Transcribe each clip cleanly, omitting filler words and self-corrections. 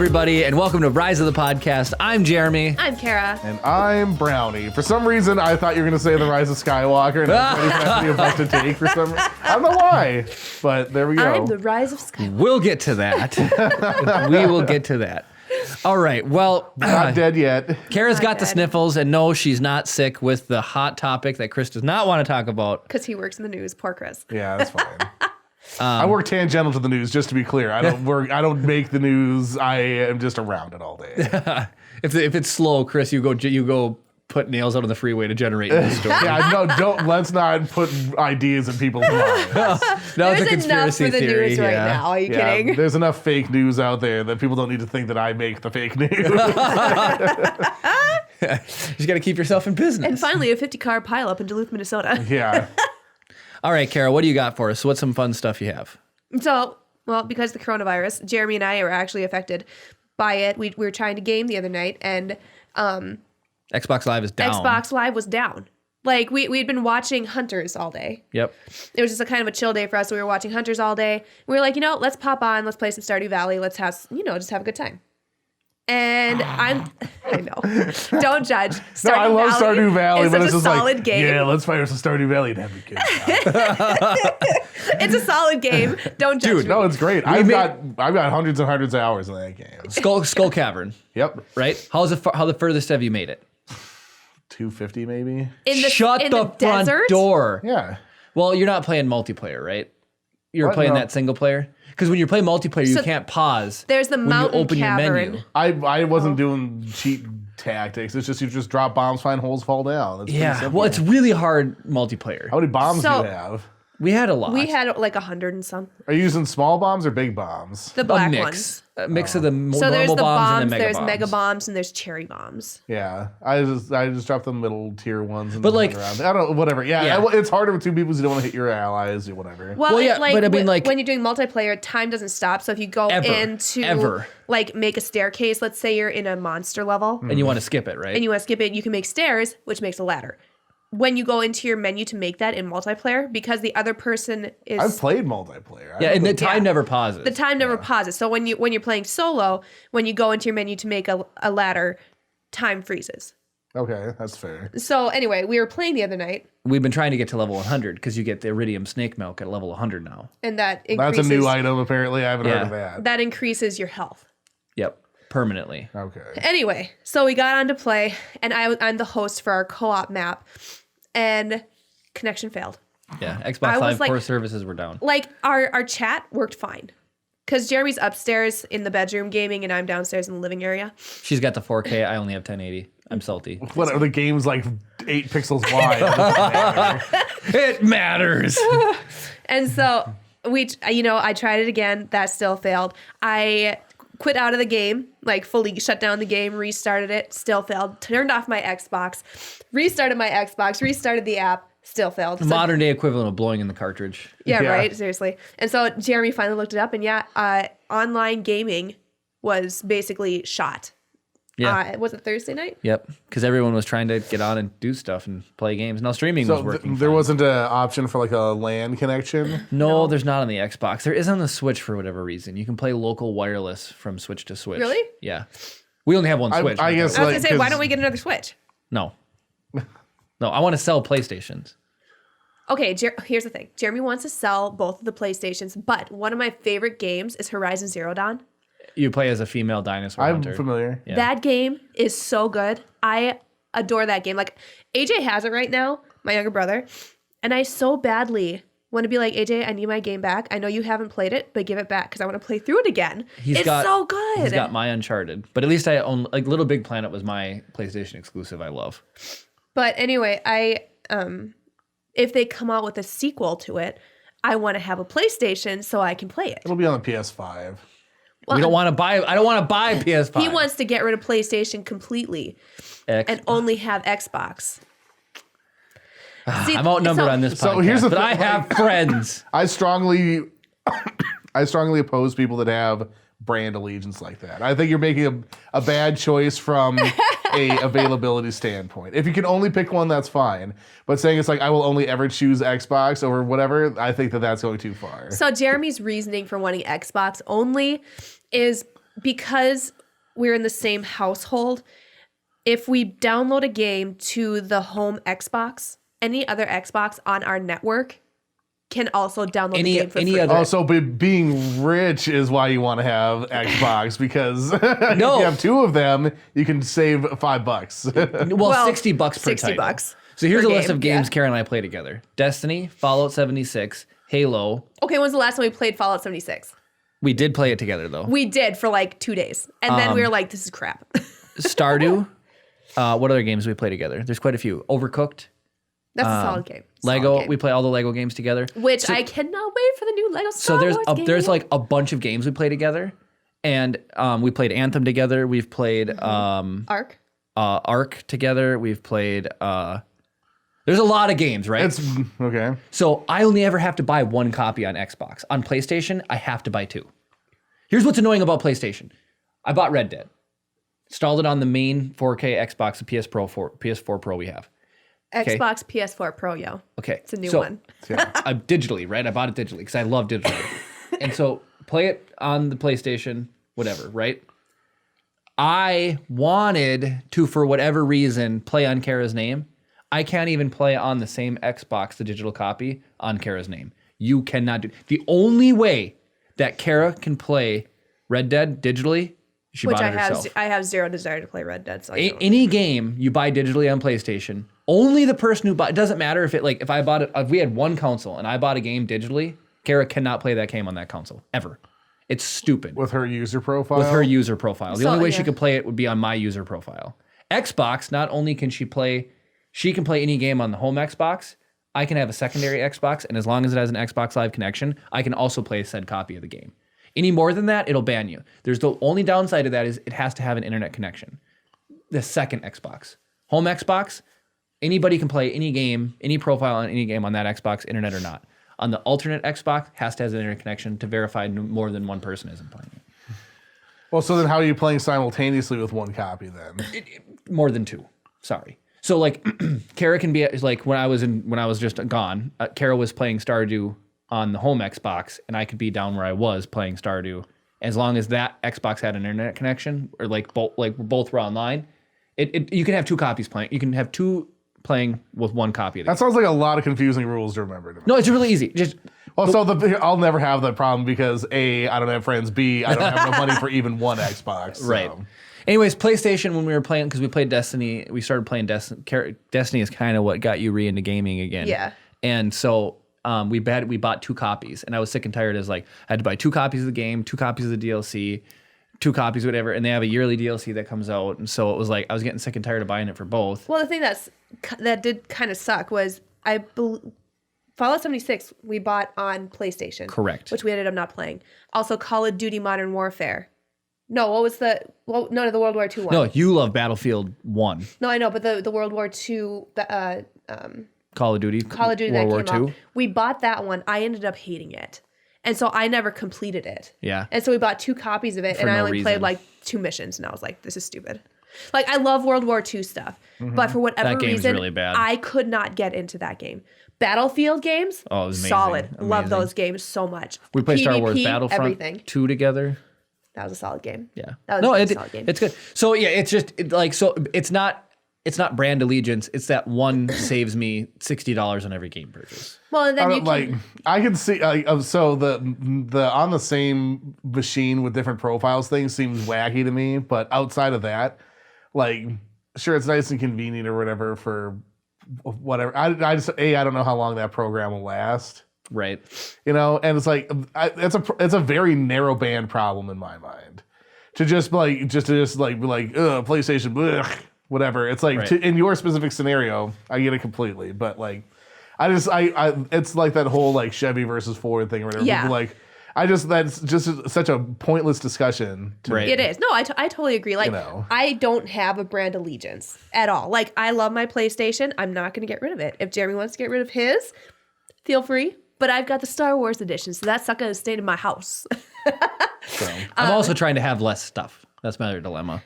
everybody, and welcome to Rise of the Podcast. I'm Jeremy. I'm Kara. And I'm Brownie. For some reason, I thought you were going to say The Rise of Skywalker, and I was ready for that to be about to take for some reason. I don't know why, but there we go. I'm the Rise of Skywalker. We'll get to that. We will get to that. All right, well. Not dead yet. Kara's Not got the dead. sniffles, and no, she's not sick with the hot topic that Chris does not want to talk about. Because he works in the news. Poor Chris. Yeah, that's fine. I work tangential to the news, just to be clear. I don't make the news. I am just around it all day. If it's slow, Chris, you go put nails out on the freeway to generate news story. Yeah, no, don't. Let's not put ideas in people's minds. No, it's a There's enough conspiracy for the theory. news right yeah. now. Are you Yeah, kidding? there's enough fake news out there that people don't need to think that I make the fake news. You just got to keep yourself in business. And finally, a 50-car pileup in Duluth, Minnesota. Yeah. All right, Kara, what do you got for us? What's some fun stuff you have? So, well, because of the coronavirus, Jeremy and I are actually affected by it. We were trying to game the other night, and Xbox Live is down. Xbox Live was down. Like, we'd been watching Hunters all day. Yep. It was just a kind of a chill day for us. We were watching Hunters all day. We were like, let's pop on. Let's play some Stardew Valley. Let's have, just have a good time. And I know. Don't judge. No, I love Stardew Valley, is but such it's a just solid like, game. yeah, let's fire some Stardew Valley and have a good time. It's a solid game. Don't judge Dude, me. No, it's great. I've got hundreds and hundreds of hours in that game. Skull Cavern, Yep. right? How the furthest have you made it? 250 maybe. Shut in the the front desert? door. Yeah. Well, you're not playing multiplayer, right? You're What? playing No. that single player? Because when you're playing multiplayer, you So can't pause. There's the when you mountain open your cavern. menu. I wasn't doing cheat tactics. It's just you just drop bombs, find holes, fall down. It's pretty Yeah, simple. well, it's really hard multiplayer. How many bombs So- do you have? We had a lot. We had like 100 and some. Are you using small bombs or big bombs? The a black mix. ones. A mix of the So there's normal the bombs, and bombs, the mega there's bombs. mega bombs, and there's cherry bombs. Yeah, I just dropped the middle tier ones. And But, like- run around. I don't know, whatever. Yeah, Yeah. It's harder with two people because you don't want to hit your allies or whatever. Well, yeah, but I mean, like- when you're doing multiplayer, time doesn't stop. So if you go into Ever. like make a staircase, let's say you're in a monster level And you want to skip it, right? and you want to skip it, you can make stairs, which makes a ladder. When you go into your menu to make that in multiplayer, because the other person is I've played multiplayer. yeah, and the time Yeah. never pauses. the time never pauses. So when you're playing solo, when you go into your menu to make a ladder, time freezes. Okay, that's fair. So anyway, we were playing the other night, We've been trying to get to level 100 because you get the iridium snake milk at level 100 now. and that That's increases, a new item. Apparently, I haven't Yeah. heard of that. that increases your health. Yep, permanently. Okay. Anyway, so we got on to play, and I'm the host for our co-op map, and connection failed. Yeah, I Xbox was Live like- core services were down. Like, our chat worked fine. Because Jeremy's upstairs in the bedroom gaming, and I'm downstairs in the living area. She's got the 4K. I only have 1080. I'm salty. Whatever. The game's like 8 pixels wide. It doesn't matter. It matters. And so, I tried it again. That still failed. I quit out of the game, like fully shut down the game, restarted it, still failed. Turned off my Xbox, restarted my Xbox, restarted the app, still failed. So Modern day equivalent of blowing in the cartridge. Yeah, Yeah. right. Seriously. And so Jeremy finally looked it up, and online gaming was basically shot. Yeah. Was it Thursday night? Yep. Because everyone was trying to get on and do stuff and play games. Now streaming So was working. there fine. wasn't an option for like a LAN connection. No, there's not on the Xbox. There is on the Switch for whatever reason. You can play local wireless from Switch to Switch. Really? Yeah. We only have one Switch. I guess I was like, gonna say, why 'cause- don't we get another Switch? No. No, I want to sell PlayStations. Okay, here's the thing. Jeremy wants to sell both of the PlayStations, but one of my favorite games is Horizon Zero Dawn. You play as a female dinosaur I'm hunter. familiar. Yeah. That game is so good. I adore that game. Like, AJ has it right now, my younger brother, and I so badly want to be like, AJ, I need my game back. I know you haven't played it, but give it back because I want to play through it again. It's so good. He's got my Uncharted, but at least I own like Little Big Planet was my PlayStation exclusive. I love. But anyway, if they come out with a sequel to it, I want to have a PlayStation so I can play it. It'll be on the PS5. Well, We don't want to buy. I don't want to buy PS5. He wants to get rid of PlayStation completely and only have Xbox. See, I'm outnumbered so- on this podcast, So here's the but thing, I have friends. I strongly oppose people that have brand allegiance like that. I think you're making a bad choice from a availability standpoint. If you can only pick one, that's fine. But saying it's like I will only ever choose Xbox over whatever, I think that that's going too far. So Jeremy's reasoning for wanting Xbox only is because we're in the same household, if we download a game to the home Xbox, any other Xbox on our network can also download the game for free. Also, being rich is why you want to have Xbox, because if you have two of them, you can save $5. Well, $60 per $60 title. So here's a per list game, of games yeah. Kara and I play together. Destiny, Fallout 76, Halo. Okay, when's the last time we played Fallout 76? We did play it together, though. We did for like 2 days. And then we were like, this is crap. Stardew. What other games do we play together? There's quite a few. Overcooked. That's a solid game. Lego. Solid game. We play all the Lego games together. Which I cannot wait for the new Lego Star Wars game. There's like a bunch of games we play together. And we played Anthem together. We've played Ark. Ark together. We've played there's a lot of games, right? It's okay. So I only ever have to buy one copy on Xbox. On PlayStation, I have to buy two. Here's what's annoying about PlayStation. I bought Red Dead. Installed it on the main 4K Xbox, the PS4 Pro we have. Xbox PS4 Pro, yo. Okay. It's a new one. Yeah. Digitally, right? I bought it digitally because I love digitally. And so play it on the PlayStation, whatever, right? I wanted to, for whatever reason, play on Kara's name. I can't even play on the same Xbox, the digital copy, on Kara's name. You cannot do. The only way that Kara can play Red Dead digitally, she Which bought I it have, herself. I have zero desire to play Red Dead. So I don't. Any game you buy digitally on PlayStation, only the person who bought it doesn't matter if I bought it, if we had one console and I bought a game digitally, Kara cannot play that game on that console ever. It's stupid. With her user profile? With her user profile. The only way she yeah. could play it would be on my user profile. Xbox, not only can she can play any game on the home Xbox, I can have a secondary Xbox, and as long as it has an Xbox Live connection, I can also play said copy of the game. Any more than that, it'll ban you. There's the only downside to that is it has to have an internet connection. The second Xbox. Home Xbox, anybody can play any game, any profile on any game on that Xbox, internet or not. On the alternate Xbox, has to have an internet connection to verify more than one person isn't playing it. Well, so then how are you playing simultaneously with one copy then? More than two. Sorry. So like Kara can be like when I was just gone, Kara was playing Stardew on the home Xbox and I could be down where I was playing Stardew. As long as that Xbox had an internet connection or both were online, you can have two copies playing. You can have two playing with one copy of the game. That sounds like a lot of confusing rules to remember. No, it's really easy. Just I'll never have that problem because A, I don't have friends. B, I don't have enough money for even one Xbox. So. Right. Anyways, PlayStation, when we were playing, because we played Destiny, we started playing Destiny. Destiny is kind of what got you into gaming again. Yeah. And so we bought two copies, and I was sick and tired. I had to buy two copies of the game, two copies of the DLC, two copies, whatever, and they have a yearly DLC that comes out. And so it was like I was getting sick and tired of buying it for both. Well, the thing that did kind of suck was Fallout 76 we bought on PlayStation. Correct. Which we ended up not playing. Also, Call of Duty Modern Warfare. No, what was the World War II one. No, you love Battlefield 1. No, I know, but the World War II Call of Duty. World that War came II. We bought that one. I ended up hating it. And so I never completed it. Yeah. And so we bought two copies of it, For and I no only reason. played like 2 missions, and I was like, this is stupid. Like, I love World War II stuff, but for whatever That game's reason, really bad. I could not get into that game. Battlefield games, Oh, it was amazing. solid. Love Amazing. those games so much. We played Star Wars PvP, Battlefront everything. 2 together. That was a solid game. Yeah. That was a it, solid game. it's good. So yeah, it's just it's not brand allegiance. It's that one saves me $60 on every game purchase. Well, and then you can... I can see so the on the same machine with different profiles thing seems wacky to me, but outside of that, like sure it's nice and convenient or whatever for whatever. I don't know how long that program will last. Right. You know, and it's like it's a very narrow band problem in my mind. To just be like PlayStation, blech, whatever. It's like Right. in your specific scenario, I get it completely. But like, I it's like that whole like Chevy versus Ford thing or whatever. Yeah. Like, that's just such a pointless discussion. Right. It is. No, I totally agree. Like, You know. I don't have a brand allegiance at all. Like, I love my PlayStation. I'm not going to get rid of it. If Jeremy wants to get rid of his, feel free. But I've got the Star Wars edition, so that's not going to stay in my house. So I'm also trying to have less stuff. That's my other dilemma.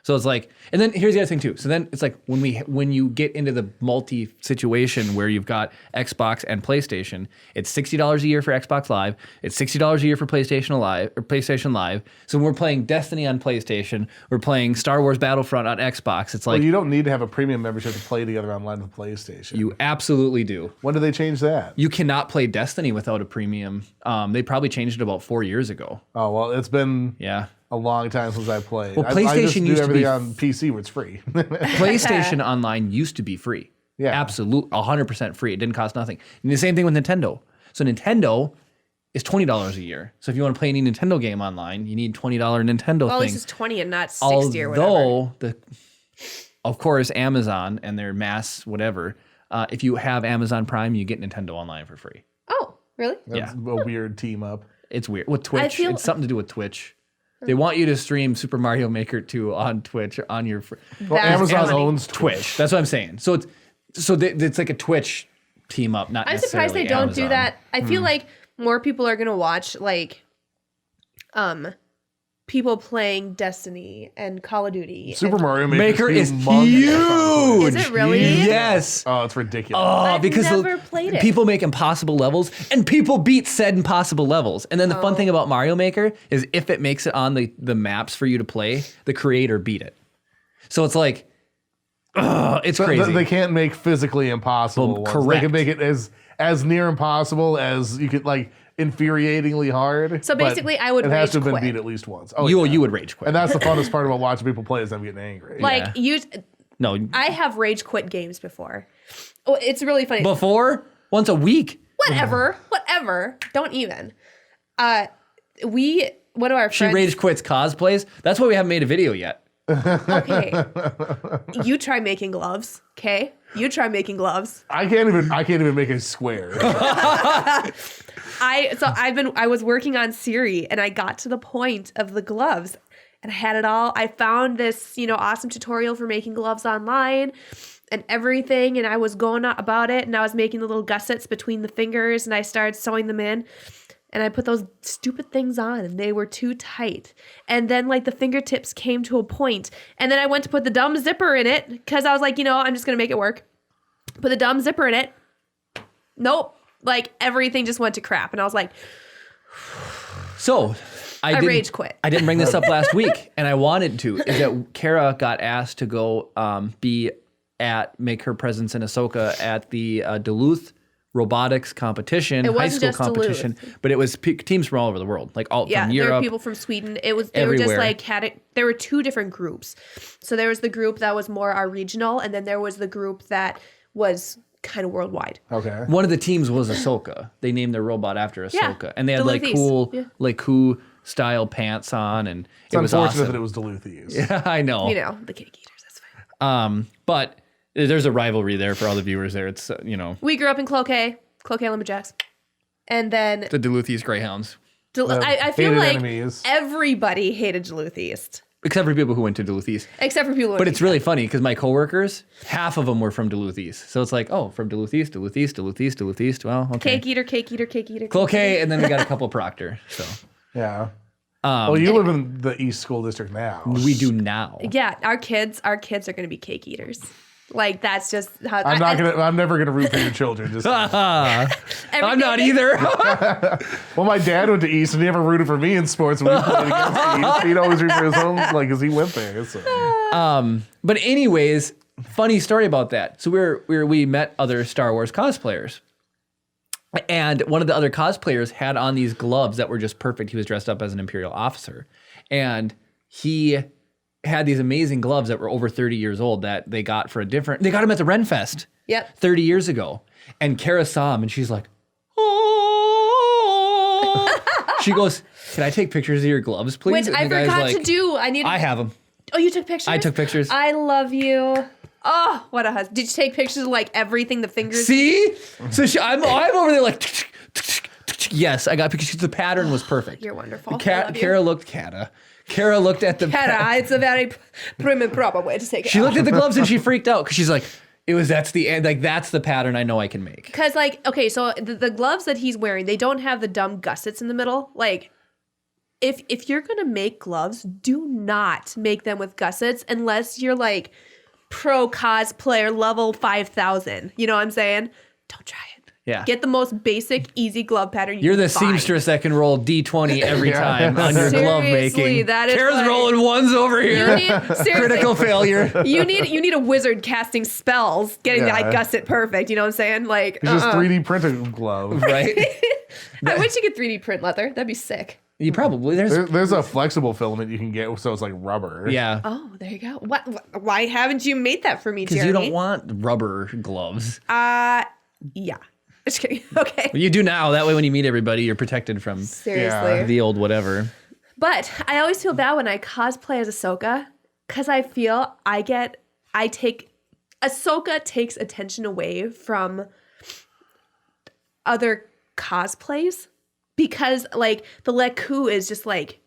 So it's like, and then here's the other thing too. So then it's like when you get into the multi situation where you've got Xbox and PlayStation, it's $60 a year for Xbox Live. It's $60 a year for PlayStation Live. So when we're playing Destiny on PlayStation, we're playing Star Wars Battlefront on Xbox. It's like Well, you don't need to have a premium membership to play together online with PlayStation. you absolutely do. When did they change that? You cannot play Destiny without a premium. They probably changed it about 4 years ago. Oh, well, it's been Yeah. a long time since I played. Well, I just PlayStation do used to everything be- on PC where it's free. PlayStation Online used to be free. Yeah. Absolute 100% free. It didn't cost nothing. And the same thing with Nintendo. So Nintendo is $20 a year. So if you want to play any Nintendo game online, you need $20 Nintendo Well, at least thing. it's 20 and not 60 or whatever. Although of course, Amazon and their mass whatever, if you have Amazon Prime, you get Nintendo Online for free. Oh, really? That's a weird team up. It's weird. With Twitch, feel- it's something to do with Twitch. They want you to stream Super Mario Maker 2 on Twitch on your Well, That's Amazon funny. owns Twitch. That's what I'm saying. So it's like a Twitch team up, not I'm surprised they necessarily don't do Amazon. that. I feel like more people are gonna watch like people playing Destiny and Call of Duty. Super Mario Maker is humongous. huge. Is it really? Yes. Oh, it's ridiculous. I've because never played it. people make impossible levels, and people beat said impossible levels. And then the fun thing about Mario Maker is if it makes it on the maps for you to play, the creator beat it. So it's like, it's So crazy. they can't make physically impossible ones. They correct. can make it as near impossible as you could, like infuriatingly hard. So but basically, I would it has rage to have been quit. beat at least once. Oh, you yeah. would rage quit. And that's the funnest part about watching people play is them getting angry. Like Yeah. No, I have rage quit games before. Oh, it's really funny. before once a week. Whatever. Don't even. One of our She friends. rage quits cosplays. That's why we haven't made a video yet. Okay. You try making gloves. Okay. You try making gloves. I can't even make a square. I was working on Siri and I got to the point of the gloves and I had it all. I found this, awesome tutorial for making gloves online and everything. And I was going about it and I was making the little gussets between the fingers and I started sewing them in. And I put those stupid things on and they were too tight. And then like the fingertips came to a point. And then I went to put the dumb zipper in it because I was like, I'm just going to make it work. Put the dumb zipper in it. Nope. Like everything just went to crap. And I was like, So I rage quit. I didn't bring this up last week, and I wanted to. Is that Kara got asked to go make her presence in Ahsoka at the Duluth robotics competition, It high wasn't school just competition, Duluth. but it was teams from all over the world, like all Yeah, from there were Europe. people from Sweden. They were just everywhere. like there were two different groups. So there was the group that was more our regional, and then there was the group that was kind of worldwide. Okay. One of the teams was Ahsoka. They named their robot after Ahsoka, Yeah, and they had like Duluthese. cool, Yeah. like cool style pants on, and It's it was unfortunate awesome. that it was Duluthese. Yeah, I know. The cake eaters. That's fine. But there's a rivalry there for all the viewers there. It's We grew up in Cloquet Lumberjacks, and then the Duluthese Greyhounds, I feel hated like enemies. everybody hated Duluth East, except for people who went to Duluth East. except for people. But it's really funny because my coworkers, half of them were from Duluth East. So it's like, oh, from Duluth East, Duluth East, Duluth East, Duluth East. Well, okay. cake eater. Cloquet, and then we got a couple Proctor. So Yeah. Well, you live in the East School District now. we do now. Yeah, our kids are going to be cake eaters. Like that's just how I'm never gonna root for your children. Just I'm not either. well, my dad went to East and he never rooted for me in sports when we played against East. He'd always root for his home, like, because he went there. So. But anyways, funny story about that. So we met other Star Wars cosplayers. And one of the other cosplayers had on these gloves that were just perfect. He was dressed up as an Imperial officer. And he had these amazing gloves that were over 30 years old that they got they got him at the Renfest Yep. 30 years ago. And Kara saw him and she's like, oh. She goes, can I take pictures of your gloves, please? Which And I the guy's forgot like, to do. I have them. Oh, you took pictures? I took pictures. I love you. Oh, what a husband. Did you take pictures of like everything, the fingers? See? So I'm over there like, yes, I got pictures. The pattern was perfect. You're wonderful. I love you. Kara looked at the Kara, it's a very prim and proper way to take it. She looked at the gloves and she freaked out because she's like, that's the pattern I know I can make. Because okay, so the gloves that he's wearing, they don't have the dumb gussets in the middle. Like, if you're gonna make gloves, do not make them with gussets unless you're like pro cosplayer level 5,000. You know what I'm saying? Don't try it. Yeah. Get the most basic, easy glove pattern You're the can find. seamstress that can roll D20 every time on your glove Seriously, making. that is Kara's like- rolling ones over You here. need, seriously, Critical failure. You need a wizard casting spells, getting Yeah. that gusset perfect. You know what I'm saying? Like, It's just 3D printed glove. Right? I wish you could 3D print leather. That'd be sick. You probably There's a flexible filament you can get, so it's like rubber. yeah. Oh, there you go. Why haven't you made that for me, Because Jeremy? you don't want rubber gloves. Yeah. Just kidding. Okay. You do now. That way, when you meet everybody, you're protected from Seriously. the old whatever. But I always feel bad when I cosplay as Ahsoka because I feel Ahsoka takes attention away from other cosplays because like the Leku is just like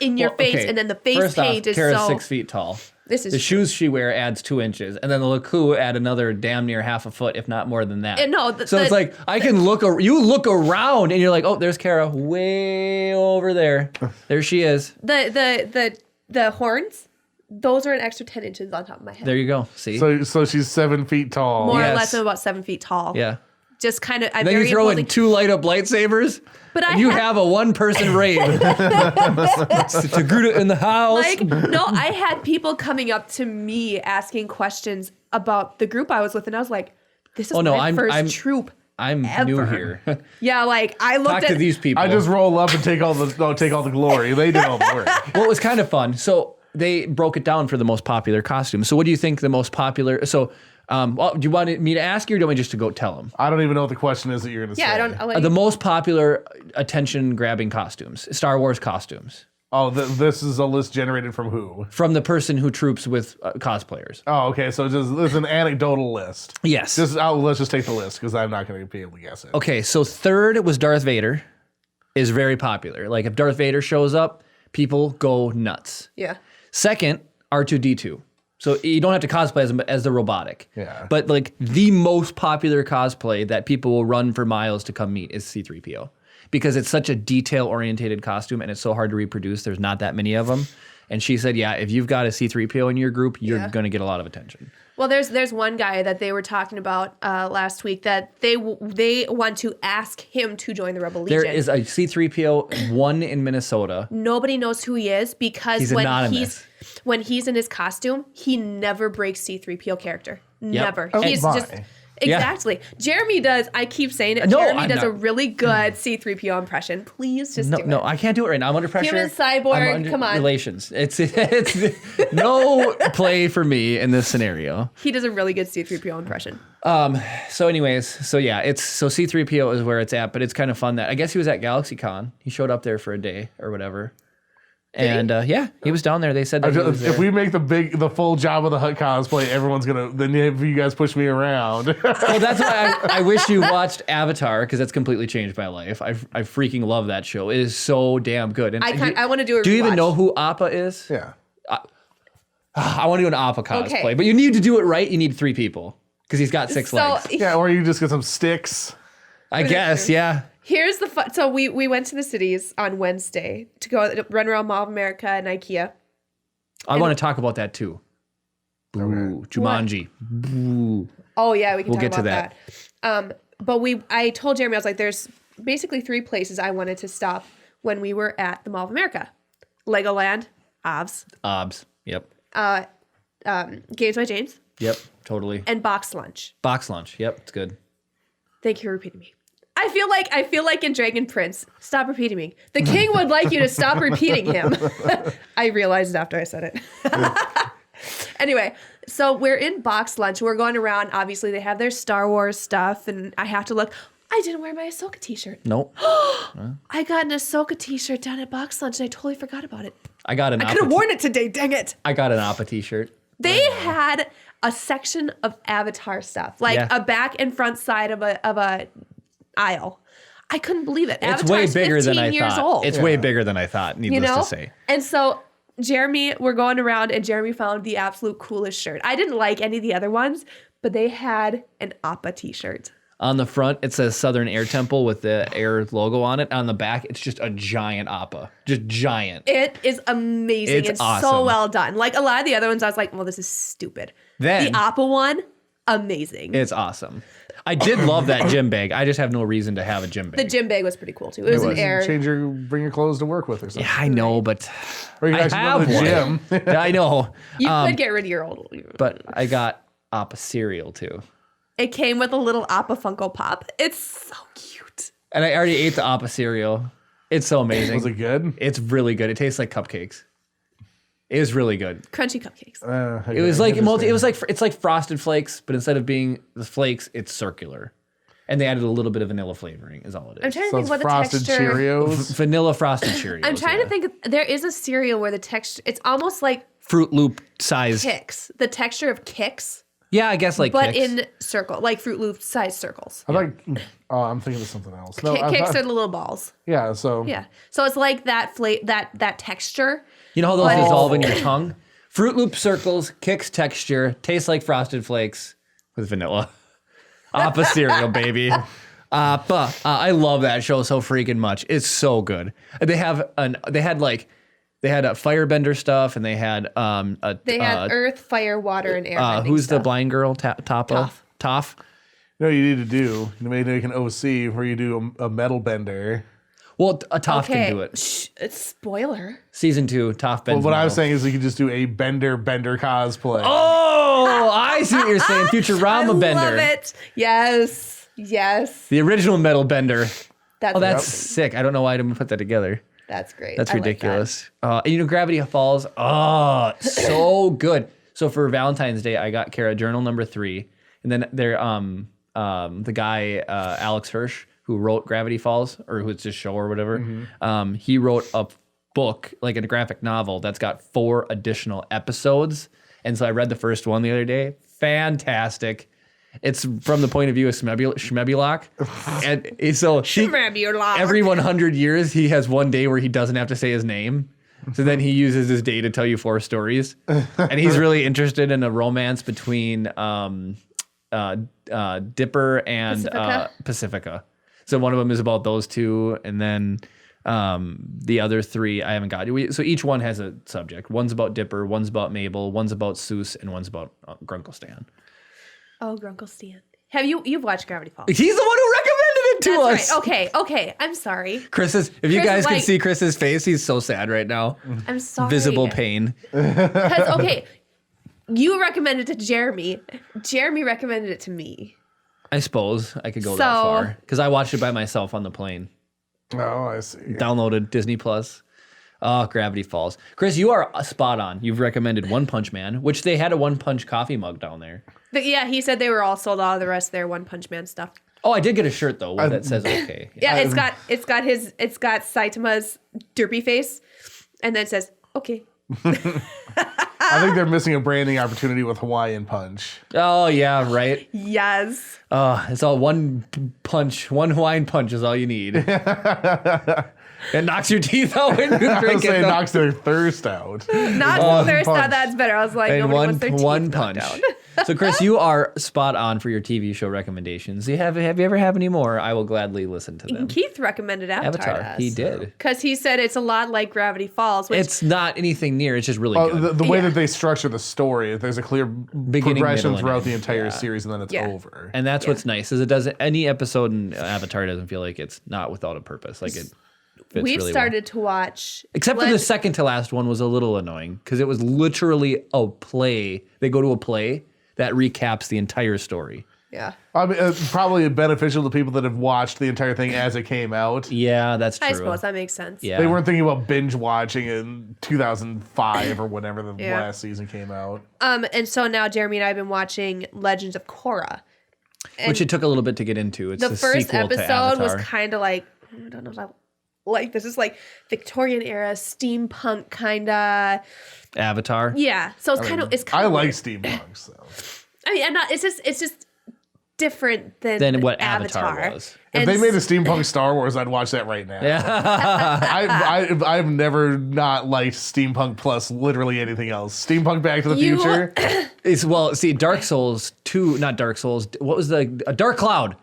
in your Well, face, okay. and then the face First paint off, is Kara's so. 6 feet tall. This is The true. shoes she wear adds 2 inches, and then the Leku add another damn near half a foot, if not more than that. No, so it's like I can you look around, and you're like, oh, there's Kara way over there. There she is. the horns. Those are an extra 10 inches on top of my head. There you go. See? So she's 7 feet tall. More or Yes. less, I'm about 7 feet tall. yeah. Just kind of. And then you throw in 2 light up lightsabers, But and I you had- have a 1-person raid. Togruta in the house. Like, no, I had people coming up to me asking questions about the group I was with, and I was like, this is Oh, no, my I'm- 1st I'm- troop. I'm new ever. here. Yeah, like I looked Talk at to these people. I just roll up and take all the glory. They do all the work. Well, it was kind of fun. So they broke it down for the most popular costumes. So what do you think the most popular? So do you want me to ask you, or do you want me just to go tell them? I don't even know what the question is that you're going to say. Yeah, I don't. I'll let The you- most popular attention-grabbing costumes, Star Wars costumes, Oh, this is a list generated from who? from the person who troops with cosplayers. Oh, okay. So this is an anecdotal list. Yes. Let's just take the list because I'm not going to be able to guess it. Okay, so third was Darth Vader, is very popular. Like if Darth Vader shows up, people go nuts. yeah. Second, R2-D2. So you don't have to cosplay as him as the robotic. Yeah. But like the most popular cosplay that people will run for miles to come meet is C-3PO. Because it's such a detail-orientated costume and it's so hard to reproduce. There's not that many of them. And she said, yeah, if you've got a C-3PO in your group, you're Yeah. going to get a lot of attention. Well, there's one guy that they were talking about last week that they want to ask him to join the Rebel Legion. There is a C-3PO, one in Minnesota. Nobody knows who he is because He's anonymous. when he's in his costume, he never breaks C-3PO character. Never. Oh, He's my. just exactly. Jeremy does. I keep saying it. No, Jeremy I'm does a not. really good C-3PO impression. Please just do it. No, I can't do it right now. I'm under pressure. Human cyborg, I'm under come on. Relations. It's no play for me in this scenario. He does a really good C-3PO impression. So anyways, so yeah, C-3PO is where it's at, but it's kind of fun that I guess he was at GalaxyCon. He showed up there for a day or whatever. And yeah, he was down there. They said that he was If there. we make the full job of the Hutt cosplay, everyone's gonna. Then if you guys push me around, Well, that's why I wish you watched Avatar because that's completely changed my life. I freaking love that show. It is so damn good. And I want to do a Do you even rewatch. know who Appa is? yeah. I want to do an Appa cosplay, Okay. but you need to do it right. You need 3 people because he's got 6 legs. Yeah, or you just get some sticks. I guess, yeah. Here's the fun. So we went to the cities on Wednesday to go run around Mall of America and IKEA. I want to talk about that too. Boo, Jumanji. Boo. Oh yeah, we can We'll talk get to about that. But I told Jeremy, I was like, there's basically 3 places I wanted to stop when we were at the Mall of America: Legoland, OBS, Obs. Yep. Games by James, Yep. Totally. and Box Lunch. Box lunch. Yep. It's good. Thank you for repeating me. I feel like in Dragon Prince. Stop repeating me. The king would like you to stop repeating him. I realized after I said it. Anyway, so we're in Box Lunch. We're going around. Obviously, they have their Star Wars stuff, and I have to look. I didn't wear my Ahsoka t-shirt. Nope. I got an Ahsoka t-shirt down at Box Lunch, and I totally forgot about it. I got an I could have worn it today. Dang it! I got an Appa t-shirt. They had a section of Avatar stuff, like Yeah. a back and front side of a aisle. I couldn't believe it. It's way Avatar's bigger than 15 I years thought. old. It's way bigger than I thought, needless you know? to say. And so Jeremy, we're going around, and Jeremy found the absolute coolest shirt. I didn't like any of the other ones, but they had an Appa t-shirt. On the front, it says Southern Air Temple with the air logo on it. On the back, it's just a giant appa. Just giant. It is amazing. It's So awesome. well done. Like a lot of the other ones, I was like, well, this is stupid. Then- the Appa one, amazing. It's awesome. I did love that gym bag. I just have no reason to have a gym bag. The gym bag was pretty cool too. It was an air. Bring your clothes to work with or something. Yeah, I know, but Or you I can actually go to the have gym. Yeah, I know. You could get rid of your old. But I got Appa cereal too. It came with a little Appa Funko Pop. It's so cute. And I already ate the Appa cereal. It's so amazing. Was it good? It's really good. It tastes like cupcakes. It was really good. Crunchy cupcakes. It was like it was like it's like Frosted Flakes, but instead of being the flakes, it's circular. And they added a little bit of vanilla flavoring, is all it I'm is. trying to So think it's what the frosted texture. Cheerios. Vanilla frosted Cheerios. I'm trying to think. There is a cereal where the texture. It's almost like Fruit Loop size. Kicks. The texture of Kicks, Yeah, I guess like but Kix. in circle, like Fruit Loop size circles. I like. Oh, I'm thinking of something else. No, I Kicks thought- are the little balls. yeah. So Yeah. So it's like that texture. You know how those But- dissolve in your tongue? Fruit Loop circles, Kix texture, tastes like Frosted Flakes with vanilla. Appa cereal, baby. Appa. I love that show so freaking much. It's so good. They had firebender stuff, and they had They had earth, fire, water, and air. who's the blind girl? Toppa. Toph. you know what you need to do? You need to make an OC where you do a metal bender. Well, a Toph Okay. can do it. Shh, it's spoiler. Season 2, Toph But bends what I was metal. saying is you could just do a bender cosplay. Oh, I see what you're saying. Futurama I bender. love it. Yes. Yes. The original metal bender. That's Oh, that's sick. I don't know why I didn't put that together. That's great. That's I like that. ridiculous. And you know, Gravity Falls. Oh, so good. So for Valentine's Day, I got Kara journal number 3, and then there, the guy Alex Hirsch who wrote Gravity Falls, or who it's just show or whatever. He wrote a book, like a graphic novel, that's got 4 additional episodes. And so I read the first one the other day. Fantastic. It's from the point of view of Shmebulock. And so Shmebulock. every 100 years, he has one day where he doesn't have to say his name. So then he uses his day to tell you 4 stories. And he's really interested in a romance between Dipper and Pacifica. So one of them is about those two. And then the other 3 I haven't got. So each one has a subject. One's about Dipper, one's about Mabel, one's about Seuss, and one's about Grunkle Stan. Oh, Grunkle Stan. You've watched Gravity Falls? He's the one who recommended it to That's us. right. Okay. I'm sorry. If you Chris, guys can like- see Chris's face, he's so sad right now. I'm sorry. Visible pain. Because you recommended it to Jeremy. Jeremy recommended it to me. I suppose I could go that So- far because I watched it by myself on the plane. Oh, I see. Downloaded Disney Plus. Oh, Gravity Falls. Chris, you are spot on. You've recommended One Punch Man, which they had a One Punch coffee mug down there. But yeah, he said they were all sold out of the rest of their One Punch Man stuff. Oh, I did get a shirt though that says okay. Yeah, it's got Saitama's derpy face, and then it says okay. I think they're missing a branding opportunity with Hawaiian Punch. Oh yeah, right. Yes. It's all one punch, one Hawaiian punch is all you need. It knocks your teeth out when you I drink was it. saying though. knocks their thirst out. Not thirst punch. out. That's better. I was like, And nobody one wants their teeth one knocked punch. out. So Chris, you are spot on for your TV show recommendations. Have you ever have any more? I will gladly listen to them. Keith recommended Avatar. to us. He did. Because he said it's a lot like Gravity Falls. Which It's not anything near. It's just really Oh, good. the way Yeah. that they structure the story, there's a clear Beginning, progression middle, and throughout end. the entire Yeah. series, and then it's Yeah. over. And that's what's nice is it doesn't any episode in Avatar doesn't feel like it's not without a purpose. Like it fits we've really started to watch. Except for the second to last one was a little annoying because it was literally a play. They go to a play that recaps the entire story. Yeah. I mean, probably beneficial to people that have watched the entire thing as it came out. Yeah, that's true. I suppose that makes sense. Yeah. They weren't thinking about binge watching in 2005 or whenever the Yeah. last season came out. And so now Jeremy and I have been watching Legends of Korra. Which it took a little bit to get into. It's The first sequel to episode was Avatar. kind of like, I don't know if I like this. Is like Victorian era steampunk kind of. Avatar. Yeah. So it's kind of I like steampunks, though. I mean, I'm not. It's just different than what Avatar was. If And they made a steampunk Star Wars, I'd watch that right now. I've never not liked steampunk plus literally anything else. Steampunk Back to the You- Future. Dark Souls 2, not Dark Souls. What was the Dark Cloud?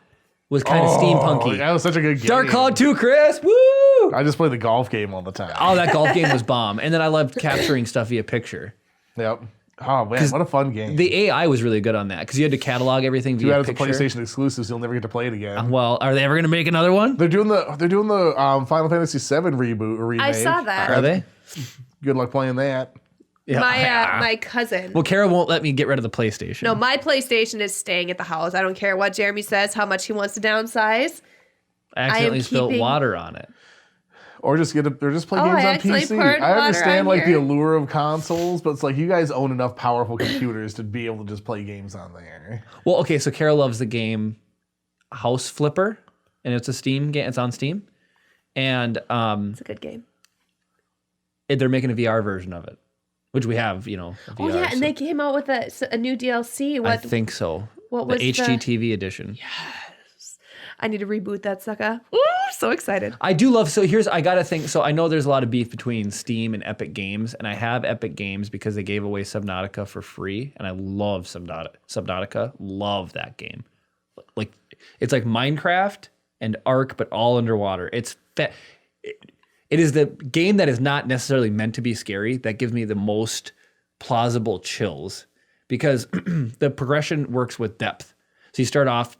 was kind of steampunky. That was such a good game. Dark Cloud 2, Chris. Woo! I just play the golf game all the time. Oh, that golf game was bomb. And then I loved capturing stuff via picture. Yep. Oh man, what a fun game. The AI was really good on that because you had to catalog everything via It's a picture. PlayStation exclusive, so you'll never get to play it again. Well, are they ever going to make another one? They're doing the Final Fantasy VII reboot or remake. I saw that. Are they? Good luck playing that. Yeah. My cousin. Well, Kara won't let me get rid of the PlayStation. No, my PlayStation is staying at the house. I don't care what Jeremy says, how much he wants to downsize. I accidentally spilled keeping- water on it. Or just play games I on accidentally PC. poured I water understand on the here. allure of consoles, but it's like you guys own enough powerful computers to be able to just play games on there. Well, okay, so Kara loves the game House Flipper, and it's a Steam game. It's on Steam, and It's a good game. they're making a VR version of it, which we have, a VR. Oh yeah, and so they came out with a new DLC. I What think so. what The was the- HGTV edition. I need to reboot that sucker. Ooh, so excited. I do love. So I gotta think. So I know there's a lot of beef between Steam and Epic Games, and I have Epic Games because they gave away Subnautica for free, and I love Subnautica. Love that game. Like it's like Minecraft and Ark, but all underwater. It is the game that is not necessarily meant to be scary that gives me the most plausible chills because the progression works with depth. So you start off.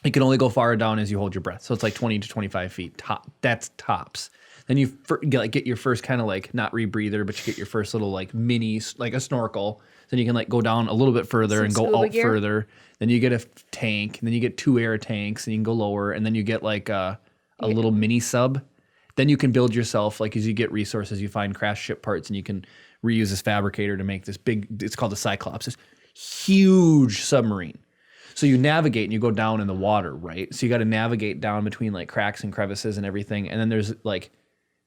You can only go far down as you hold your breath. So it's like 20 to 25 feet. That's tops. Then you get your first kind of like, not rebreather, but you get your first little like mini, like a snorkel. Then you can like go down a little bit further Some and go scuba out gear. further. Then you get a tank. And then you get 2 air tanks and you can go lower. And then you get like a little mini sub. Then you can build yourself, like as you get resources, you find crash ship parts and you can reuse this fabricator to make this big, it's called the Cyclops, this huge submarine. So you navigate and you go down in the water, right? So you got to navigate down between like cracks and crevices and everything. And then there's like,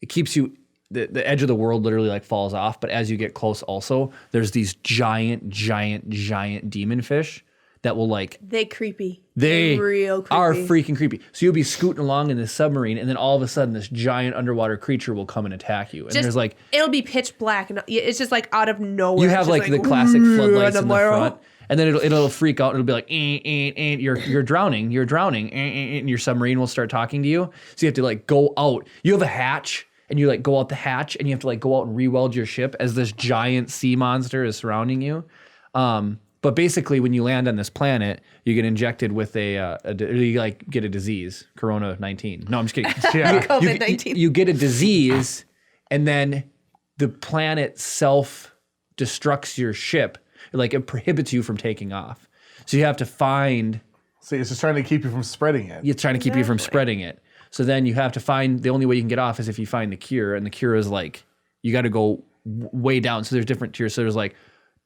it keeps you, the edge of the world literally like falls off. But as you get close also, there's these giant demon fish that will like, They creepy. they They're real creepy. are freaking creepy. So you'll be scooting along in this submarine and then all of a sudden this giant underwater creature will come and attack you. And there's like, it'll be pitch black and it's just like out of nowhere. you It's have just like the classic floodlights in the "Ooh," front, and then it'll freak out and it'll be like, you're drowning, and your submarine will start talking to you. So you have to like go out. You have a hatch, and you like go out the hatch, and you have to like go out and re-weld your ship as this giant sea monster is surrounding you. But basically, when you land on this planet, you get injected with you like get a disease, Corona-19. No, I'm just kidding. Yeah. COVID-19. You get a disease, and then the planet self-destructs your ship. Like it prohibits you from taking off. So you have to find. See, it's just trying to keep you from spreading it. It's trying to keep you from spreading it. So then you have to find, the only way you can get off is if you find the cure. And the cure is like, you got to go way down. So there's different tiers. So there's like,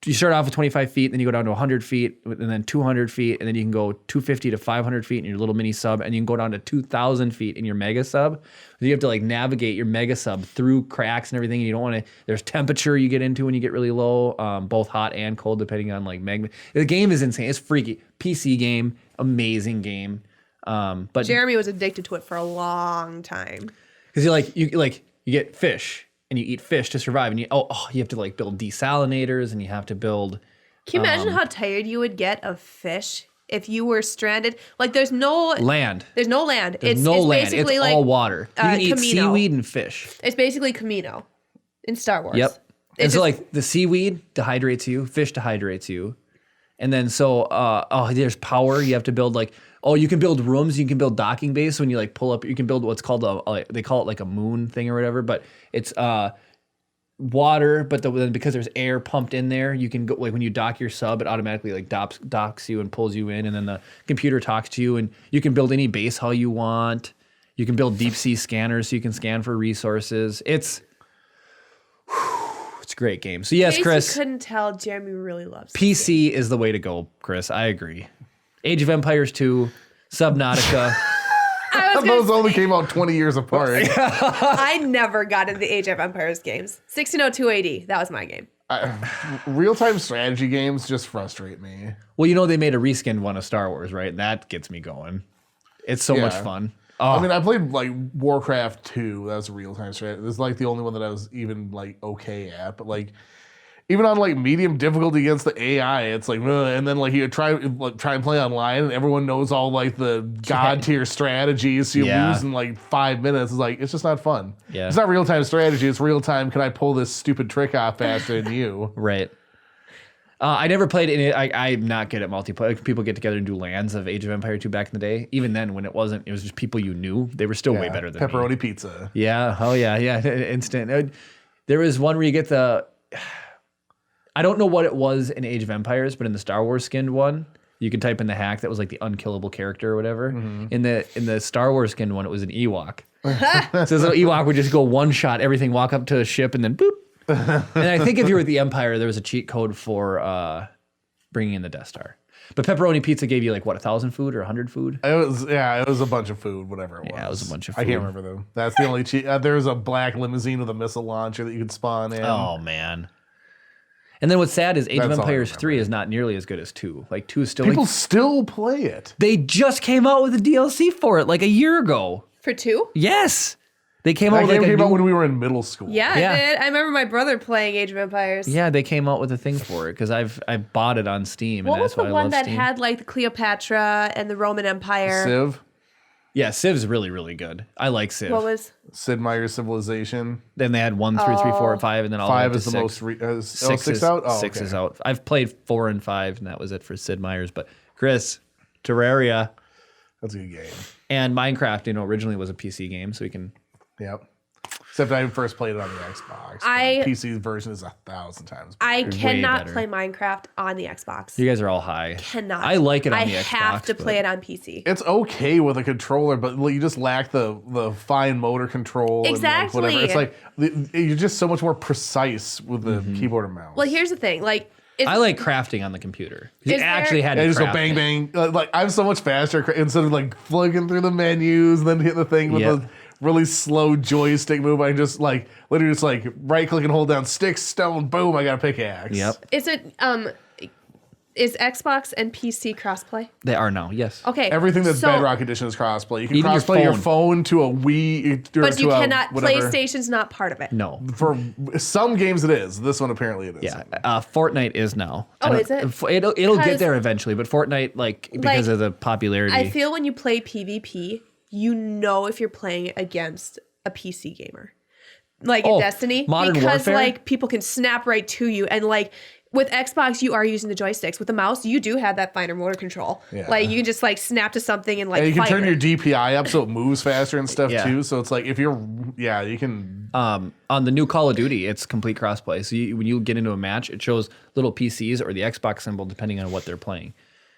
you start off with 25 feet, then you go down to 100 feet, and then 200 feet, and then you can go 250 to 500 feet in your little mini sub, and you can go down to 2,000 feet in your mega sub. So you have to like navigate your mega sub through cracks and everything, and you don't want to, there's temperature you get into when you get really low, both hot and cold, depending on like magma. The game is insane. It's freaky. PC game, amazing game. But Jeremy was addicted to it for a long time. because you get fish and you eat fish to survive, and you have to like build desalinators and you have to build. Can you imagine how tired you would get of fish if you were stranded? Like there's no Land. There's no land. There's no land. It's basically like all water. You can eat Camino. seaweed and fish. It's basically Camino in Star Wars. Yep. It And so just- like the seaweed dehydrates you, fish dehydrates you. And then there's power. You have to build you can build rooms, you can build docking bays. So when you like pull up, you can build what's called they call it like a moon thing or whatever, but it's water, but then because there's air pumped in there, you can go like when you dock your sub, it automatically like docks you and pulls you in, and then the computer talks to you, and you can build any base how you want. You can build deep sea scanners so you can scan for resources. It's a great game. So yes, in case Chris, you couldn't tell, Jeremy really loves PC is the way to go, Chris. I agree. Age of Empires 2, Subnautica. I was gonna Those only came out 20 years apart. I never got into the Age of Empires games. 1602 AD, that was my game. Real-time strategy games just frustrate me. Well, they made a reskinned one of Star Wars, right? That gets me going. It's so much Yeah. fun. I mean, I played like Warcraft 2. That was a real-time strategy. This is like the only one that I was even like okay at. But like, even on like medium difficulty against the AI, it's like, ugh, and then like you try and play online, and everyone knows all like the god tier strategies, so you lose in like 5 minutes. It's like it's just not fun. Yeah. It's not real time strategy. It's real time. Can I pull this stupid trick off faster than you? Right. I never played it. I'm not good at multiplayer. People get together and do LANs of Age of Empire 2 back in the day. Even then, when it was just people you knew. They were still way better than pepperoni me. pizza. Yeah. Oh yeah. Yeah. Instant. There was one where you get the. I don't know what it was in Age of Empires, but in the Star Wars skinned one, you could type in the hack that was like the unkillable character or whatever. Mm-hmm. In the Star Wars skinned one, it was an Ewok. So this little Ewok would just go one shot everything, walk up to a ship, and then boop. And I think if you were at the Empire, there was a cheat code for bringing in the Death Star. But pepperoni pizza gave you like what, 1,000 food or 100 food? It was a bunch of food, whatever it was. Yeah, it was a bunch of food. I can't remember though. That's the only cheat. There was a black limousine with a missile launcher that you could spawn in. Oh man. And then what's sad is Age of That's all I Empires remember. 3 is not nearly as good as 2. Like 2 is still People like, still play it. they just came out with a DLC for it like a year ago. For 2? Yes. They came out That with game like a came out new, when we were in middle school. Yeah, Yeah. I did. I remember my brother playing Age of Empires. Yeah, they came out with a thing for it because I bought it on Steam. What and was that's the why I one love that Steam. had like the Cleopatra and the Roman Empire? Civ, Yeah, Civ's really, really good. I like Civ. What was? Sid Meier's Civilization. Then they had 1 through 3, 4, and 5, and then all the way 5 up to is the 6. most. Six six is out. Oh, 6 okay. is out. I've played 4 and 5, and that was it for Sid Meier's. But Chris, Terraria That's a good game. and Minecraft, originally was a PC game, so we can. Yep. Except I first played it on the Xbox. I- The PC version is 1,000 times better. I cannot better. play Minecraft on the Xbox. You guys are all high. Cannot. I like it on the Xbox. I have to but- play it on PC. It's okay with a controller, but you just lack the fine motor control. Exactly. And whatever. It's like you're just so much more precise with the keyboard and mouse. Well, here's the thing. Like, it's, I like crafting on the computer. You Is there- actually had Yeah, to you just go craft bang it. bang. Like I'm so much faster instead of like flicking through the menus and then hit the thing with Yep. the really slow joystick move. I can just like literally just like right click and hold down stick, stone, boom. I got a pickaxe. Yep, is it is Xbox and PC crossplay? they are now. Yes. Okay. Everything that's so, Bedrock Edition is crossplay. You can Even your crossplay your phone. phone to a Wii, or But to you a cannot. whatever. PlayStation's not part of it. No. For some games, it is. This one apparently it is. Yeah, Fortnite is now. Oh, I don't- is it? It'll get 'Cause- there eventually, but Fortnite, because of the popularity. I feel when you play PvP, you know if you're playing against a PC gamer, like in Oh, Destiny, Modern because Warfare? like people can snap right to you, and like with Xbox, you are using the joysticks. With the mouse, you do have that finer motor control. Yeah. Like you can just like snap to something and like And you can turn fire. your DPI up so it moves faster and stuff Yeah. too. So it's like if you're, you can. on the new Call of Duty, it's complete crossplay. So when you get into a match, it shows little PCs or the Xbox symbol depending on what they're playing.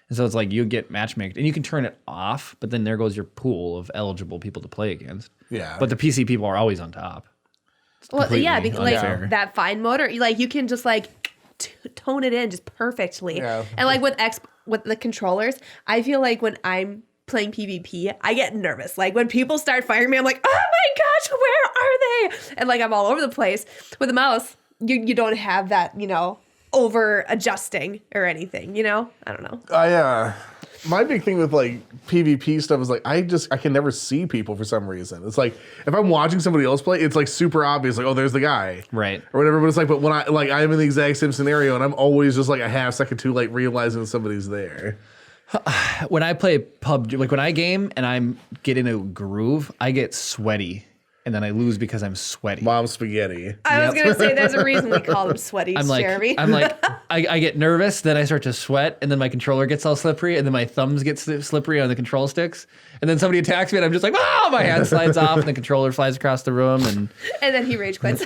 And so it's like you get matchmaked, and you can turn it off, but then there goes your pool of eligible people to play against. Yeah. But the PC people are always on top. Well, yeah, completely because like unfair. that fine motor, like you can just like tone it in just perfectly. Yeah. And like with the controllers, I feel like when I'm playing PvP, I get nervous. Like when people start firing me, I'm like, oh my gosh, where are they? And like I'm all over the place. With the mouse, you don't have that, over adjusting or anything, I don't know. My big thing with like PvP stuff is like I can never see people for some reason. It's like if I'm watching somebody else play, it's like super obvious, like, oh, there's the guy. Right. Or whatever. But it's like, but when I'm in the exact same scenario and I'm always just like a half second too late realizing somebody's there. When I play PUBG, like when I game and I'm getting a groove, I get sweaty, and then I lose because I'm sweaty. Mom spaghetti. I was gonna say there's a reason we call them sweaties, I'm like, Jeremy. I get nervous, then I start to sweat, and then my controller gets all slippery, and then my thumbs get slippery on the control sticks, and then somebody attacks me, and I'm just like, oh, my hand slides off, and the controller flies across the room, and And then he rage quits.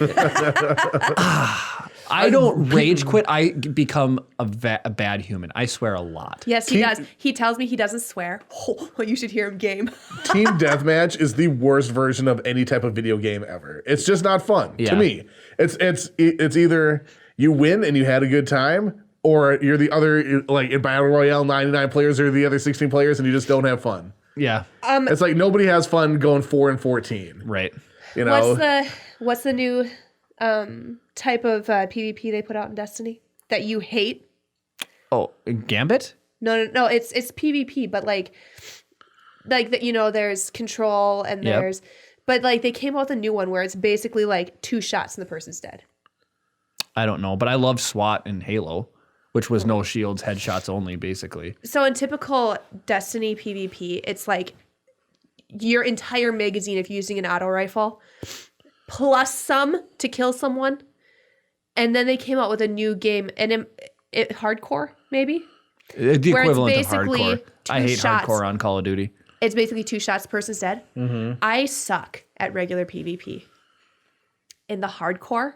I don't rage quit. I become a bad human. I swear a lot. Yes, he does. He tells me he doesn't swear. Oh, you should hear him game. Team Deathmatch is the worst version of any type of video game ever. It's just not fun Yeah. to me. It's either you win and you had a good time, or you're the other, like in Battle Royale, 99 players are the other 16 players, and you just don't have fun. Yeah. It's like nobody has fun going 4-14. Right. You know, What's the new type of PvP they put out in Destiny that you hate? Oh, Gambit? No, it's PvP, but like that, there's control and Yep. there's, but like they came out with a new one where it's basically like 2 shots and the person's dead. I don't know, but I loved SWAT and Halo, which was no shields, headshots only, basically. So in typical Destiny PvP, it's like your entire magazine if you're using an auto rifle, plus some to kill someone. And then they came out with a new game, and it hardcore, maybe? The Where it's equivalent of basically hardcore. I 2 hate shots. hardcore on Call of Duty. It's basically 2 shots, person's dead. I suck at regular PvP. In the hardcore,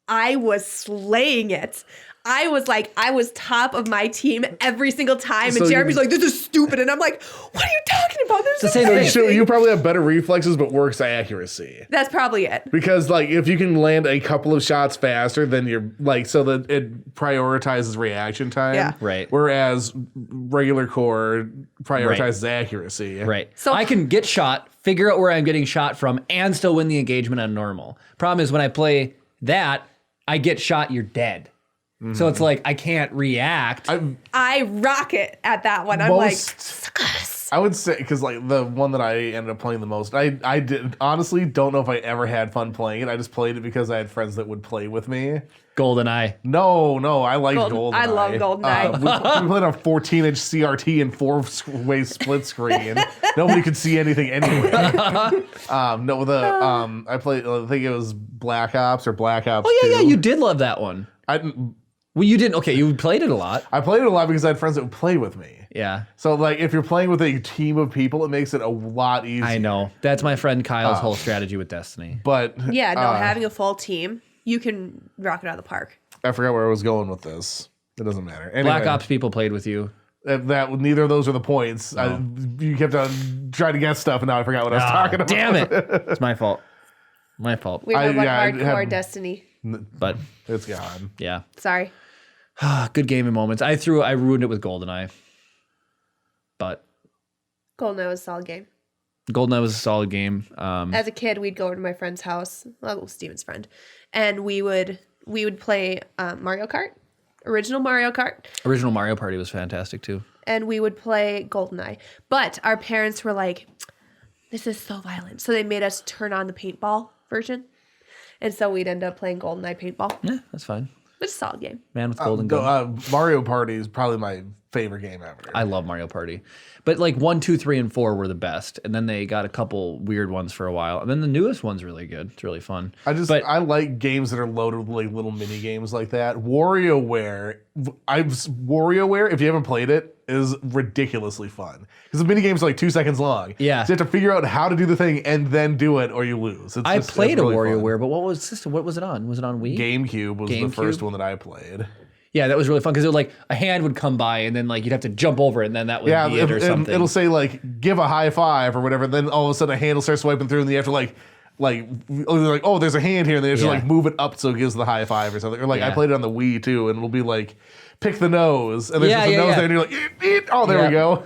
I was slaying it. I was top of my team every single time. So And you- Jeremy's like, this is stupid. And I'm like, what are you talking about? This the is same thing. amazing. So you probably have better reflexes, but worse accuracy. That's probably it. Because like if you can land a couple of shots faster, then you're like so that it prioritizes reaction time. Yeah. Right. Whereas regular core prioritizes accuracy. Right. So- So I can get shot, figure out where I'm getting shot from, and still win the engagement on normal. Problem is when I play that, I get shot, you're dead. So it's like I can't react. I rock it at that one. I'm I would say because like the one that I ended up playing the most, I did honestly don't know if I ever had fun playing it. I just played it because I had friends that would play with me. GoldenEye. No, I like GoldenEye. I love GoldenEye. We played on a 14-inch CRT and 4-way split screen. Nobody could see anything anyway. I played. I think it was Black Ops or Black Ops. Oh yeah, 2. you did love that one. Well, you didn't. Okay, you played it a lot. I played it a lot because I had friends that would play with me. Yeah, So like if you're playing with a team of people, it makes it a lot easier. I know. That's my friend Kyle's whole strategy with Destiny. But yeah, no, having a full team, you can rock it out of the park. I forgot where I was going with this. It doesn't matter. Anyway, Black Ops people played with you. That neither of those are the points. You kept on trying to guess stuff, and now I forgot what I was talking about. Damn it! It's my fault. My fault. We were yeah, I hardcore have- Destiny. But It's gone. yeah, Sorry. good gaming moments. I ruined it with GoldenEye. But GoldenEye was a solid game. GoldenEye was a solid game. As a kid, we'd go over to my friend's house, well, Steven's friend, and we would play Mario Kart, original Mario Kart, Original Mario Party was fantastic too. and we would play GoldenEye. But our parents were like, this is so violent. So they made us turn on the paintball version. And so we'd end up playing GoldenEye paintball. Yeah, that's fine. It's a solid game. Man with golden gun. Mario Party is probably my favorite game ever. I love Mario Party. But like 1, 2, 3, and 4 were the best. And then they got a couple weird ones for a while. And then the newest one's really good. It's really fun. I like games that are loaded with like little mini games like that. WarioWare, if you haven't played it, is ridiculously fun. Because the mini games are like 2 seconds long. Yeah. So you have to figure out how to do the thing and then do it or you lose. I played a really fun. WarioWare, but what was it on? Was it on Wii? GameCube was the GameCube? first one that I played. Yeah, that was really fun because it was like a hand would come by and then like you'd have to jump over it and then that would be it or something. It'll say like give a high five or whatever. Then all of a sudden a hand will start swiping through and you have to like oh there's a hand here and they have to like move it up so it gives the high five or something. Or like I played it on the Wii too and it'll be like pick the nose and there's just a nose there and you're like eat. Oh there we go.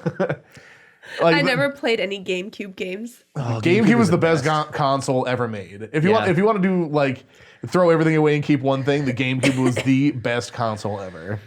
I never played any GameCube games. GameCube was the best console ever made. If you want to do like throw everything away and keep one thing, the GameCube was the best console ever.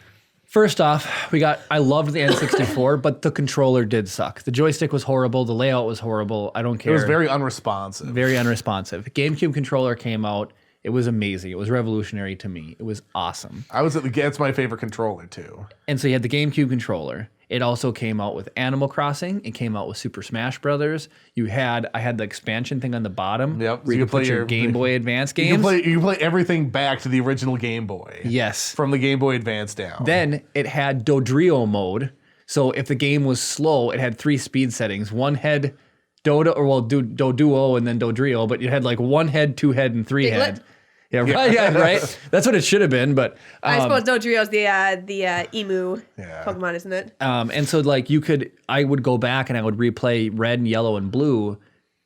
First off, I loved the N64, but the controller did suck. The joystick was horrible. The layout was horrible. I don't care. It was very unresponsive. Very unresponsive. GameCube controller came out. It was amazing. It was revolutionary to me. It was awesome. It's my favorite controller too. And so you had the GameCube controller. It also came out with Animal Crossing. It came out with Super Smash Brothers. I had the expansion thing on the bottom. Yep. Where you could put your Game Boy Advance games. You can play everything back to the original Game Boy. Yes. From the Game Boy Advance down. Then it had Dodrio mode. So if the game was slow, it had 3 speed settings. One head, Doduo, and then Dodrio. But you had like 1 head, 2 head, and 3 head. Yeah, right. Yeah, right. That's what it should have been, but I suppose Dodrio's the emu Pokemon, isn't it? And so like I would go back and I would replay red and yellow and blue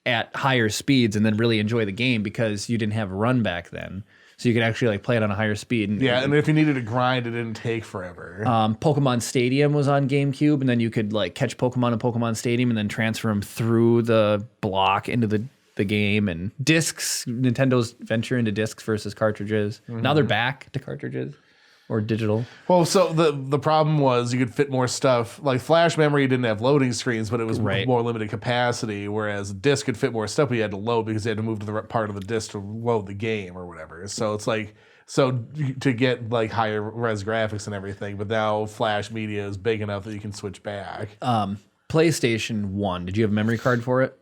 at higher speeds and then really enjoy the game because you didn't have a run back then. So you could actually like play it on a higher speed. And if you needed to grind, it didn't take forever. Pokemon Stadium was on GameCube, and then you could like catch Pokemon in Pokemon Stadium and then transfer them through the block into the game. And discs, Nintendo's venture into discs versus cartridges. Now they're back to cartridges or digital. Well, so the problem was you could fit more stuff. Like flash memory didn't have loading screens, but it was more limited capacity, whereas disc could fit more stuff, but you had to load because you had to move to the part of the disc to load the game or whatever. So it's like So to get like higher res graphics and everything, but now Flash media is big enough that you can switch back. PlayStation 1, did you have a memory card for it?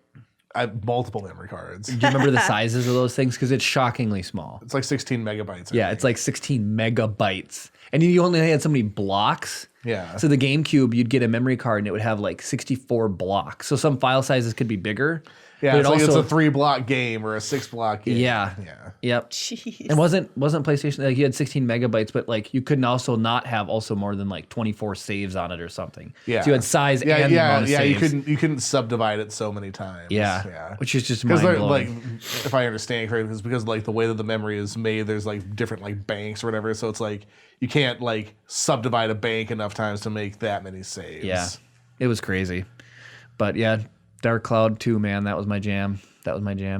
I have multiple memory cards. Do you remember the sizes of those things? Because it's shockingly small. It's like 16 megabytes. Yeah, it's like 16 megabytes. And you only had so many blocks. Yeah. So the GameCube, you'd get a memory card and it would have like 64 blocks. So some file sizes could be bigger. Yeah, but it's like it's a 3-block game or a 6-block game. Yeah. Yeah. Yep. Jeez. It wasn't PlayStation, like you had 16 megabytes, but like you couldn't also not have also more than like 24 saves on it or something. Yeah. So you had size Yeah, and the amount of yeah. saves. You couldn't subdivide it so many times. Yeah. Which is just because mind blowing. like, if I understand correctly, it's because like the way that the memory is made, there's like different like banks or whatever. So it's like you can't like subdivide a bank enough times to make that many saves. Yeah. It was crazy. But yeah, Dark Cloud 2, man, that was my jam.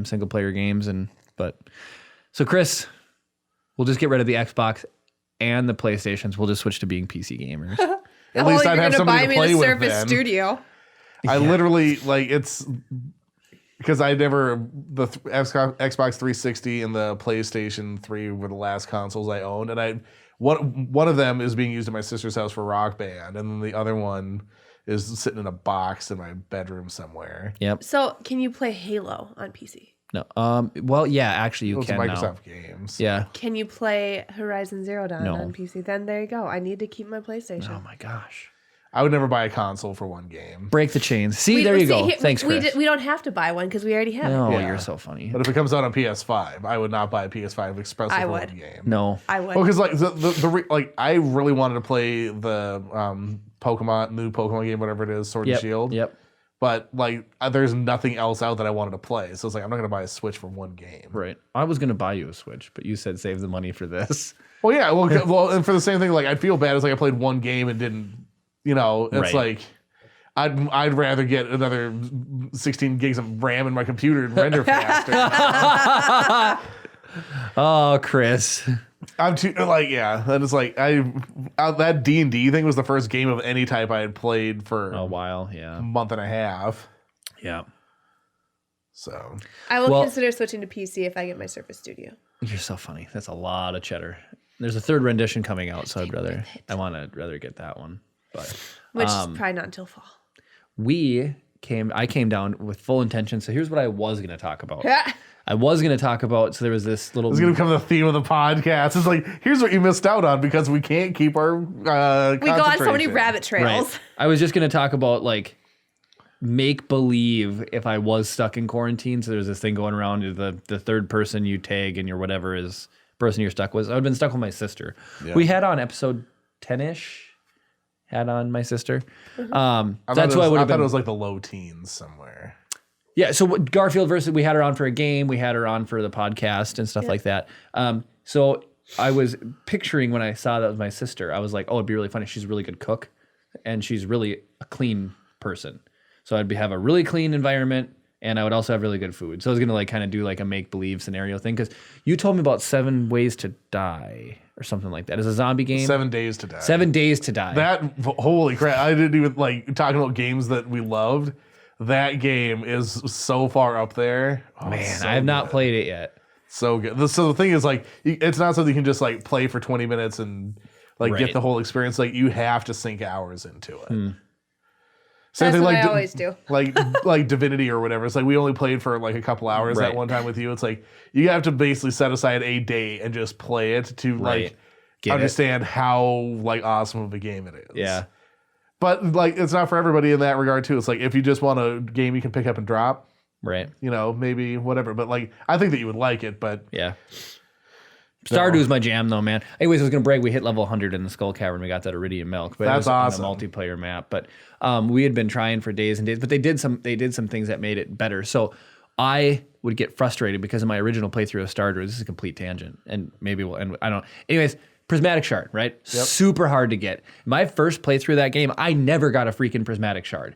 Single player games so Chris, we'll just get rid of the Xbox and the PlayStations. We'll just switch to being PC gamers. At least I'd you're have gonna somebody buy to me play the with Surface then. Studio. I literally like it's because I never Xbox 360 and the PlayStation 3 were the last consoles I owned, and one of them is being used at my sister's house for Rock Band, and then the other one is sitting in a box in my bedroom somewhere. Yep. So can you play Halo on PC? No. Well, yeah, actually you Those can are now. Microsoft games. Yeah. Can you play Horizon Zero Dawn No. on PC? Then there you go. I need to keep my PlayStation. Oh my gosh. I would never buy a console for one game. Break the chains. See, there you go. Thanks, Chris. We don't have to buy one because we already have Oh, it. Yeah. you're so funny. But if it comes out on PS5, I would not buy a PS5 expressly I for would. one game. No. I would. Well, because like the I really wanted to play the new Pokemon game, whatever it is, Sword and Shield. Yep. But like, there's nothing else out that I wanted to play, so it's like I'm not gonna buy a Switch for one game. Right. I was going to buy you a Switch, but you said save the money for this. Well, yeah. Well, and for the same thing, like I'd feel bad. It's like I played one game and didn't. It's Right. like I'd rather get another 16 gigs of RAM in my computer and render faster. Oh, Chris. I'm too like and it's like that D&D thing was the first game of any type I had played for A while. Yeah. a month and a half. Yeah. So I will Well- consider switching to PC if I get my Surface Studio. You're so funny. That's a lot of cheddar. There's a third rendition coming out, so I want to rather get that one. But Which is probably not until fall. I came down with full intention. So here's what I was going to talk about. So there was this little. it's gonna become the theme of the podcast. It's like, here's what you missed out on because we can't keep our We go on so many concentration. rabbit trails. Right. I was just going to talk about like make believe if I was stuck in quarantine. So there's this thing going around, the third person you tag and your whatever is person you're stuck with. I've been stuck with my sister. Yeah. We had on episode 10-ish. Had on my sister. I That's why I would have thought been. it was like the low teens somewhere. Yeah, so Garfield versus, we had her on for a game, we had her on for the podcast and stuff like that. So I was picturing when I saw that was my sister, I was like, oh, it'd be really funny. She's a really good cook and she's really a clean person. So I'd have a really clean environment and I would also have really good food. So I was going to like kind of do like a make-believe scenario thing because you told me about 7 Ways to Die or something like that. It's a zombie game. 7 Days to Die. 7 Days to Die. That, holy crap. I didn't even like talking about games that we loved. That game is so far up there. Oh, Man, so I have not good. played it yet. So good. So the thing is, like, it's not something you can just like play for 20 minutes and like Right. get the whole experience. Like, you have to sink hours into it. Same That's thing what like I always do. like Divinity or whatever. It's like we only played for like a couple hours Right. at one time with you. It's like you have to basically set aside a day and just play it to Right. like Get it. understand how like awesome of a game it is. Yeah. But like it's not for everybody in that regard too. It's like if you just want a game you can pick up and drop, Right. maybe whatever. But like I think that you would like it, but Yeah. Stardew's my jam though, man. Anyways, I was gonna brag. We hit level 100 in the Skull Cavern. We got that Iridium Milk, but That's it was awesome. on a multiplayer map. But we had been trying for days and days. But they did some things that made it better. So I would get frustrated because in my original playthrough of Stardew, this is a complete tangent, and maybe we'll end. I don't. Anyways, prismatic shard, right? Super hard to get. My first playthrough of that game, I never got a freaking prismatic shard.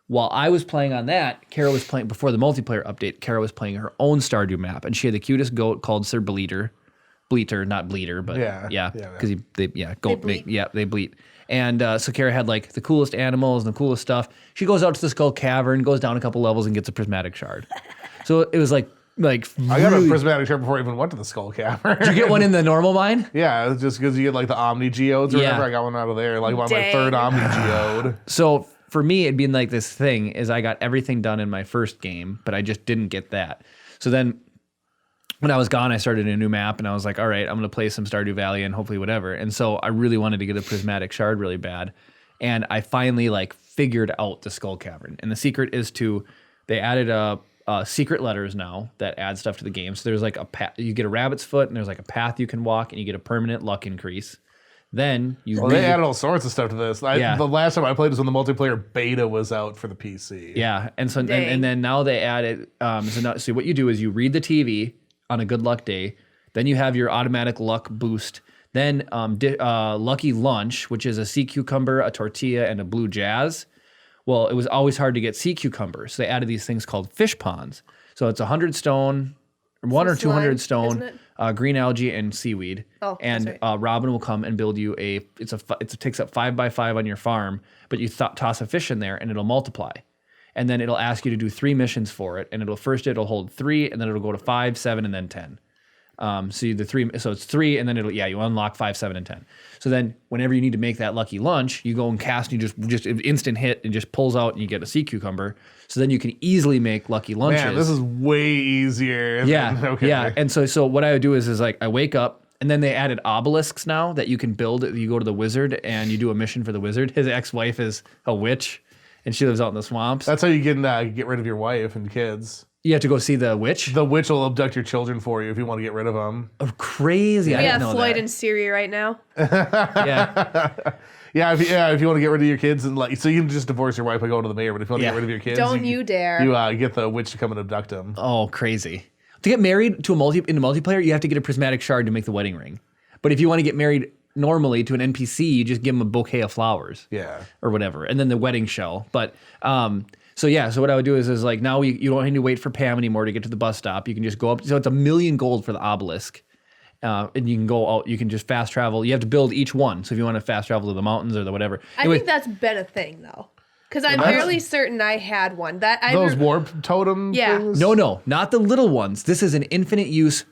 While I was playing on that, Kara was playing before the multiplayer update. Kara was playing her own Stardew map, and she had the cutest goat called Sir Bleater, not Bleater, but Yeah. because they bleat. they bleat. And so Kara had like the coolest animals and the coolest stuff. She goes out to the Skull Cavern, goes down a couple levels, and gets a prismatic shard. So it was like like I got a really- prismatic shard before I even went to the skull cavern. Did you get one in the normal mine? Yeah, it's just because you get like the Omni Geodes or Yeah. whatever. I got one out of there. Like on my Dang. third Omni Geode. So for me, it'd been like this thing is I got everything done in my first game, but I just didn't get that. So then when I was gone, I started a new map and I was like, all right, I'm going to play some Stardew Valley and hopefully whatever. And so I really wanted to get a prismatic shard really bad. And I finally like figured out the skull cavern. And the secret is they added secret letters now that add stuff to the game. So there's like a path, you get a rabbit's foot and there's like a path you can walk and you get a permanent luck increase. Then you Well, they added all sorts of stuff to this. Yeah. The last time I played was when the multiplayer beta was out for the PC. Yeah, and so Dang. and then now they added. So what you do is you read the TV on a good luck day. Then you have your automatic luck boost. Then lucky lunch, which is a sea cucumber, a tortilla, and a blue jazz. Well, it was always hard to get sea cucumbers, so they added these things called fish ponds. So it's 100 stone, 1 or 200 slime, stone, isn't green algae, and seaweed. Oh, and that's right. Robin will come and build you it takes up 5 by 5 on your farm, but you toss a fish in there and it'll multiply. And then it'll ask you to do 3 missions for it, and it'll hold 3, and then it'll go to 5, 7, and then 10. So it's 3, and then you unlock 5, 7, and 10. So then whenever you need to make that lucky lunch, you go and cast, and you just instant hit and just pulls out, and you get a sea cucumber. So then you can easily make lucky lunches. Man, this is way easier. Yeah, Okay. yeah. And so what I would do is like I wake up, and then they added obelisks now that you can build. You go to the wizard and you do a mission for the wizard. His ex-wife is a witch, and she lives out in the swamps. That's how you get rid of your wife and kids. You have to go see the witch. The witch will abduct your children for you if you want to get rid of them. Oh, crazy! I We didn't have know Floyd that. and Siri right now. Yeah, If you want to get rid of your kids and so you can just divorce your wife by going to the mayor. But if you want to Yeah. get rid of your kids, Don't you dare. You get the witch to come and abduct them. oh, crazy! To get married to in a multiplayer, you have to get a prismatic shard to make the wedding ring. But if you want to get married normally to an NPC, you just give them a bouquet of flowers. Yeah. Or whatever, and then the wedding shell. But so what I would do is like now you don't need to wait for Pam anymore to get to the bus stop. You can just go up. So it's 1,000,000 gold for the obelisk, and you can go out. You can just fast travel. You have to build each one. So if you want to fast travel to the mountains or the whatever, I think that's been a thing though, because I'm fairly certain I had one. That I Those warp totem Yeah. things? no, not the little ones. This is an infinite use.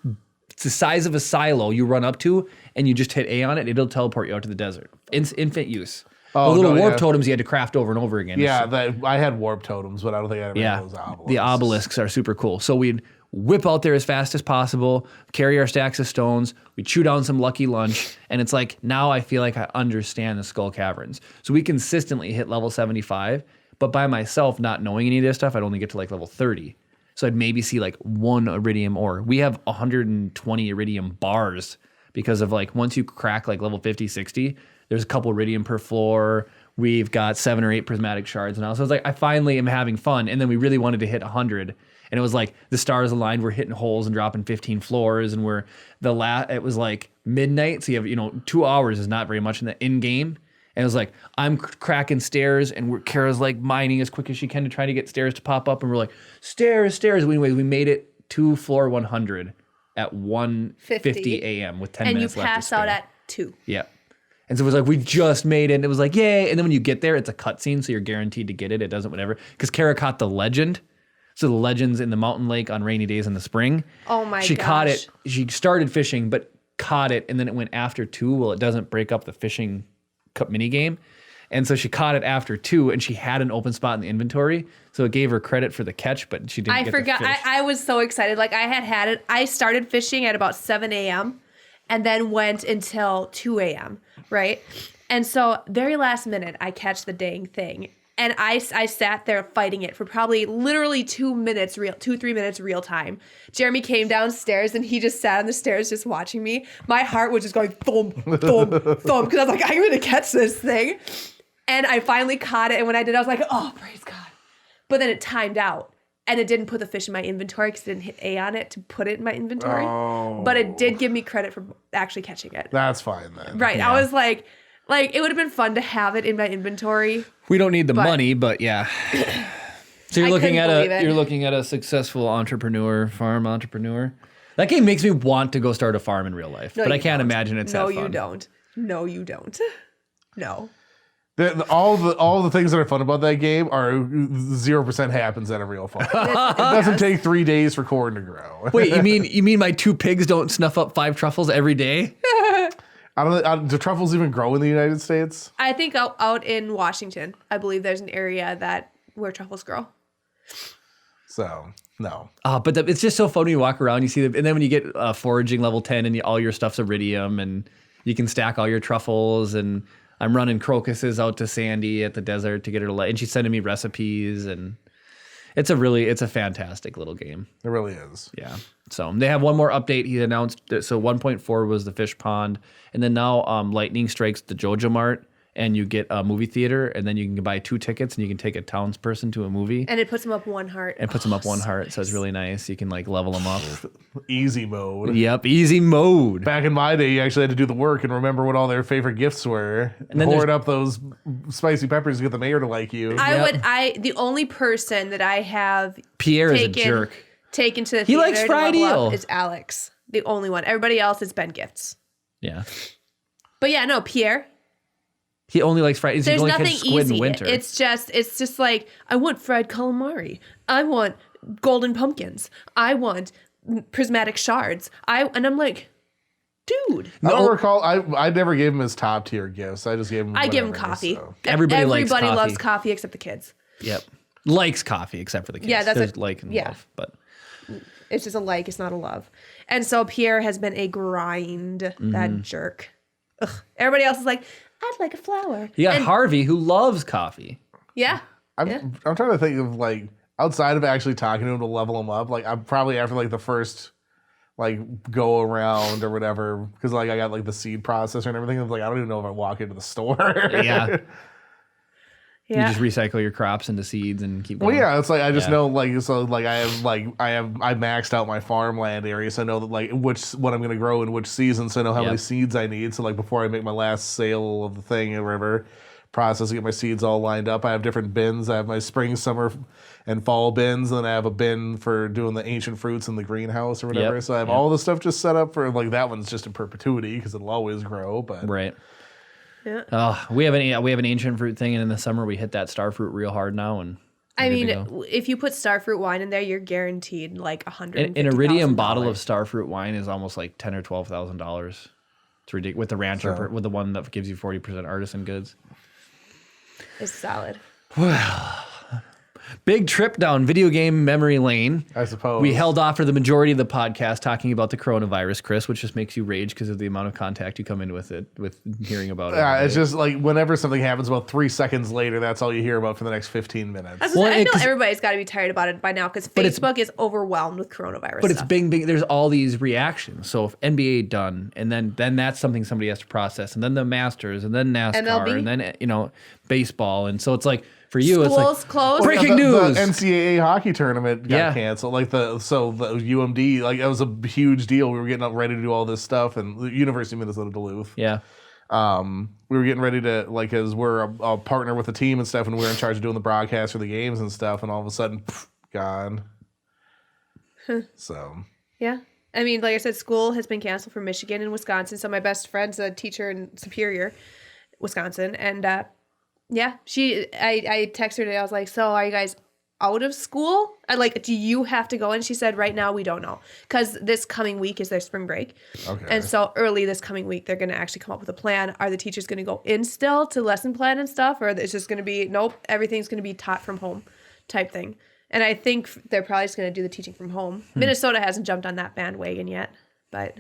It's the size of a silo. You run up to and you just hit A on it. It'll teleport you out to the desert. Infinite use. Oh, the little no, warp yeah. totems you had to craft over and over again. Yeah, I had warp totems, but I don't think I ever Yeah, had those obelisks. the obelisks are super cool. So we'd whip out there as fast as possible, carry our stacks of stones, we chew down some lucky lunch, and it's like now I feel like I understand the skull caverns. So we consistently hit level 75, but by myself not knowing any of this stuff, I'd only get to like level 30. So I'd maybe see like 1 iridium ore. We have 120 iridium bars because of like once you crack like level 50, 60, there's a couple iridium per floor. We've got 7 or 8 prismatic shards now. So it's like I finally am having fun. And then we really wanted to hit 100. And it was like the stars aligned. We're hitting holes and dropping 15 floors. And it was like midnight. So you have, 2 hours is not very much in the in-game. And it was like, I'm cracking stairs and Kara's like mining as quick as she can to try to get stairs to pop up. And we're like, stairs. Anyways, we made it to floor 100 at 1:50 a.m. with 10 and you minutes left to pass out spare. at 2. Yeah. And so it was like, we just made it. And it was like, yay. And then when you get there, it's a cutscene. So you're guaranteed to get it. It doesn't whatever. Because Kara caught the legend. So the legend's in the mountain lake on rainy days in the spring. Oh my She caught gosh. it. She started fishing, but caught it. And then it went after 2. Well, it doesn't break up the fishing cup mini game. And so she caught it after 2 and she had an open spot in the inventory. So it gave her credit for the catch, but she didn't I get forgot. the fish. I was so excited. Like I had it. I started fishing at about 7 a.m. and then went until 2 a.m. Right. And so very last minute, I catch the dang thing. And I sat there fighting it for probably literally 3 minutes real time. Jeremy came downstairs and he just sat on the stairs just watching me. My heart was just going thump, thump, thump. Because I was like, I'm going to catch this thing. And I finally caught it. And when I did, I was like, oh, praise God. But then it timed out. And it didn't put the fish in my inventory because it didn't hit A on it to put it in my inventory. Oh. But it did give me credit for actually catching it. That's fine then. Right. I was like, it would have been fun to have it in my inventory. We don't need the money, but yeah. So you're I looking couldn't believe it. you're looking at a successful farm entrepreneur. That game makes me want to go start a farm in real life, but I can't imagine it's that fun. No, you don't. No, you don't. No. All the things that are fun about that game are 0% happens at a real farm. It doesn't take 3 days for corn to grow. Wait, you mean my 2 pigs don't snuff up 5 truffles every day? Do truffles even grow in the United States? I think out in Washington, I believe there's an area where truffles grow. So, no. But it's just so fun when you walk around, you see them, and then when you get foraging level 10 and all your stuff's iridium and you can stack all your truffles, and I'm running crocuses out to Sandy at the desert to get her to and she's sending me recipes, and it's a fantastic little game. It really is. Yeah. So they have one more update. He announced that, so 1.4 was the fish pond, and then now Lightning strikes the Jojo Mart, and you get a movie theater, and then you can buy 2 tickets, and you can take a townsperson to a movie. And it puts them up 1 heart. And puts them up 1 heart, so it's really nice. You can like level them up. Easy mode. Yep, easy mode. Back in my day, you actually had to do the work and remember what all their favorite gifts were, and then hoard up those spicy peppers to get the mayor to like you. The only person that I have Pierre is a jerk. Taken to the He theater likes fried to level eel. up is Alex. The only one. Everybody else has been gifts. Yeah. But yeah, no, Pierre. He only likes fried. There's he only nothing catch squid easy. in winter. It's just like, I want fried calamari. I want golden pumpkins. I want prismatic shards. And I'm like, dude. I don't recall. I never gave him his top tier gifts. I just gave him. I give him whatever, coffee. so. Everybody likes coffee. loves coffee except the kids. Yep. Likes coffee except for the kids. Yeah, that's There's like and love, but it's just a like. It's not a love. And so Pierre has been a grind. That jerk. Ugh. Everybody else is like, I'd like a flower. you got Harvey who loves coffee. Yeah. I'm trying to think of like outside of actually talking to him to level him up. Like I'm probably after like the first like go around or whatever, because like I got like the seed processor and everything. I'm like, I don't even know if I walk into the store. Yeah. You Yeah. just recycle your crops into seeds and keep Well, going. yeah, it's like I just know like so like I maxed out my farmland area, so I know that like what I'm gonna grow in which season, so I know how many seeds I need. So like before I make my last sale of the thing or whatever, process to get my seeds all lined up. I have different bins. I have my spring, summer, and fall bins, and then I have a bin for doing the ancient fruits in the greenhouse or whatever. So I have all the stuff just set up for like that one's just in perpetuity because it'll always grow. But right. Yeah. Oh, we have an ancient fruit thing, and in the summer we hit that star fruit real hard now. And I mean, if you put starfruit wine in there, you're guaranteed like $150,000. an iridium bottle of star fruit wine is almost like $10,000 or $12,000. It's ridiculous with the rancher, with the one that gives you 40% artisan goods. It's solid. Well, big trip down video game memory lane. I suppose We held off for the majority of the podcast talking about the coronavirus, Chris, which just makes you rage because of the amount of contact you come in with hearing about it. Yeah, it's just like whenever something happens, about 3 seconds later, that's all you hear about for the next 15 minutes. I feel everybody's got to be tired about it by now because Facebook is overwhelmed with coronavirus. But it's bing. There's all these reactions. So if NBA done, and then that's something somebody has to process, and then the Masters, and then NASCAR, MLB? and then baseball, and so it's like for you, Schools it's like closed. breaking the news. The NCAA hockey tournament got canceled. Like the UMD, like that was a huge deal. We were getting ready to do all this stuff, and the University of Minnesota Duluth. Yeah. We were getting ready to as we're a partner with the team and stuff, and we're in charge of doing the broadcast for the games and stuff, and all of a sudden, gone. So. Yeah. I mean, like I said, school has been canceled for Michigan and Wisconsin. So my best friend's a teacher in Superior, Wisconsin, and I texted her today. I was like, "So are you guys out of school? Do you have to go?" And she said, "Right now we don't know because this coming week is their spring break, and so early this coming week they're going to actually come up with a plan. Are the teachers going to go in still to lesson plan and stuff, or it's just going to be nope, everything's going to be taught from home type thing?" And I think they're probably just going to do the teaching from home. Minnesota hasn't jumped on that bandwagon yet, but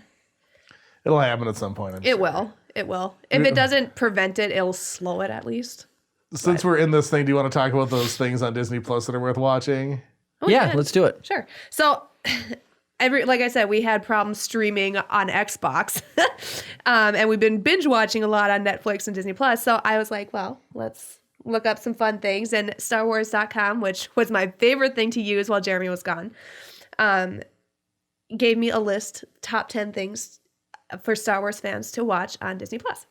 it'll happen at some point. It will. If it doesn't prevent it, it'll slow it at least. Since we're in this thing, do you want to talk about those things on Disney Plus that are worth watching? Oh, yeah, let's do it. Sure. So, like I said, we had problems streaming on Xbox, and we've been binge watching a lot on Netflix and Disney Plus. So I was like, well, let's look up some fun things. And StarWars.com, which was my favorite thing to use while Jeremy was gone, gave me a list, top 10 things for Star Wars fans to watch on Disney Plus.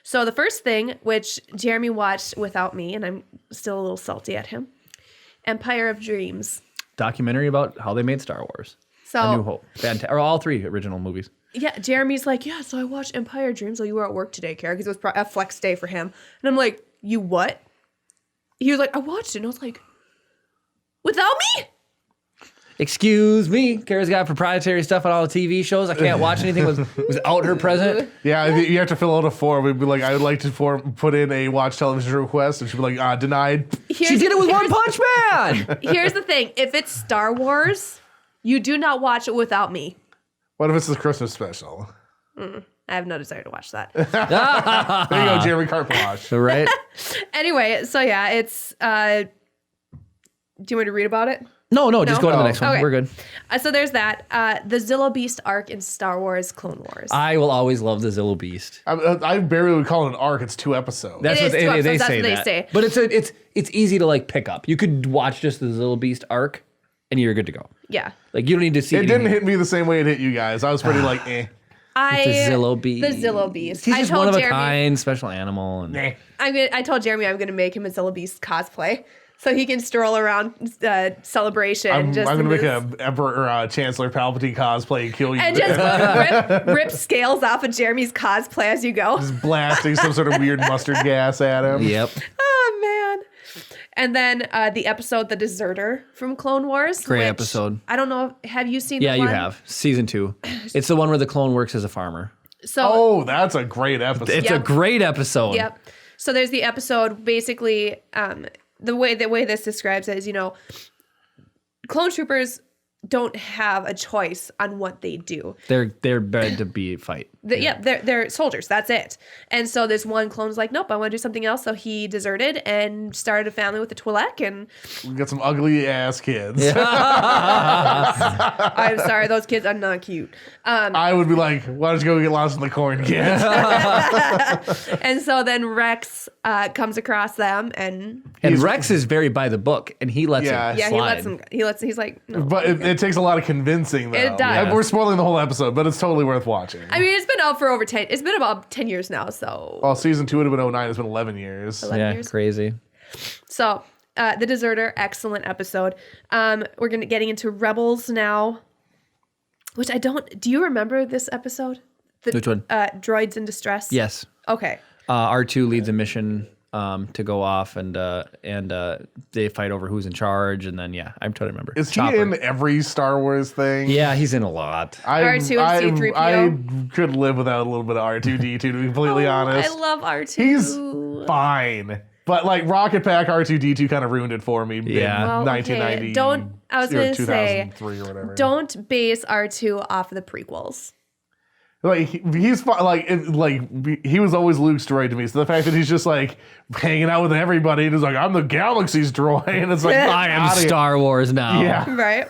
So the first thing, which Jeremy watched without me, and I'm still a little salty at him, Empire of Dreams. Documentary about how they made Star Wars. So, A New Hope. Or all 3 original movies. Yeah, Jeremy's like, yeah, so I watched Empire of Dreams while you were at work today, Kara, because it was a flex day for him. And I'm like, you what? He was like, I watched it. And I was like, without me? Excuse me. Kara's got proprietary stuff on all the TV shows. I can't watch anything without her present. Yeah, you have to fill out a form. We'd be like, I would like to put in a watch television request. And she'd be like, denied. She did it with One Punch Man. Here's the thing. If it's Star Wars, you do not watch it without me. What if it's the Christmas special? I have no desire to watch that. There you go, Jeremy Carpolash. Right? Anyway, so yeah, it's... do you want me to read about it? No, just go to the next one. Okay. We're good. So there's that. The Zillo Beast arc in Star Wars Clone Wars. I will always love the Zillo Beast. I barely would call it an arc. It's 2 episodes. That's It what is 2 episodes, they that's say. what they That. say. But it's easy to like pick up. You could watch just the Zillo Beast arc, and you're good to go. Yeah. Like you don't need to see. It didn't hit me the same way it hit you guys. I was pretty like, eh. The Zillo Beast. The Zillo Beast. He's I just told one of a Jeremy- kind, special animal. And I told Jeremy I'm going to make him a Zillo Beast cosplay so he can stroll around Celebration. I'm just going to make this- a Emperor Chancellor Palpatine cosplay and kill you. And just rip scales off of Jeremy's cosplay as you go. Just blasting some sort of weird mustard gas at him. Yep. Oh, man. And then the episode The Deserter from Clone Wars. Great which episode. I don't know. Have you seen Yeah, the you one? have. Season 2. It's the one where the clone works as a farmer. So, Oh, that's a great episode. It's a Yep. great episode. Yep. So there's the episode, basically, the way this describes it is, clone troopers don't have a choice on what they do. They're bred to fight. They're soldiers. That's it. And so this one clone's like, nope, I want to do something else. So he deserted and started a family with the Twi'lek. And We got some ugly ass kids. I'm sorry, those kids are not cute. I would be like, why don't you go get lost in the corn, kid? And so then Rex comes across them and Rex is very by the book, and he lets Yeah. it yeah, slide. he's like, no. But it takes a lot of convincing, though. It does. We're spoiling the whole episode, but it's totally worth watching. I mean, it's been out for it's been about 10 years now. So Well, season 2 would have been 09. It's been 11 years. 11 Yeah, years. crazy. So, The Deserter, excellent episode. We're getting into Rebels now, which do you remember this episode? Which one? Droids in Distress? Yes. Okay. R2 leads a mission to go off, and they fight over who's in charge, and then I totally remember. Is he Chopper. in every Star Wars thing? Yeah, he's in a lot. R2 and C-3PO. I could live without a little bit of R2D2, to be completely honest. I love R2. He's fine. But like Rocket Pack R2D2 kind of ruined it for me Yeah. in Well, 1990. okay. I was or going to say, 2003 or whatever. don't base R2 off of the prequels. Like he's fine, he was always Luke's droid to me. So the fact that he's just like hanging out with everybody and he's like, I'm the galaxy's droid, and it's like I am Star Wars now. Yeah, Right?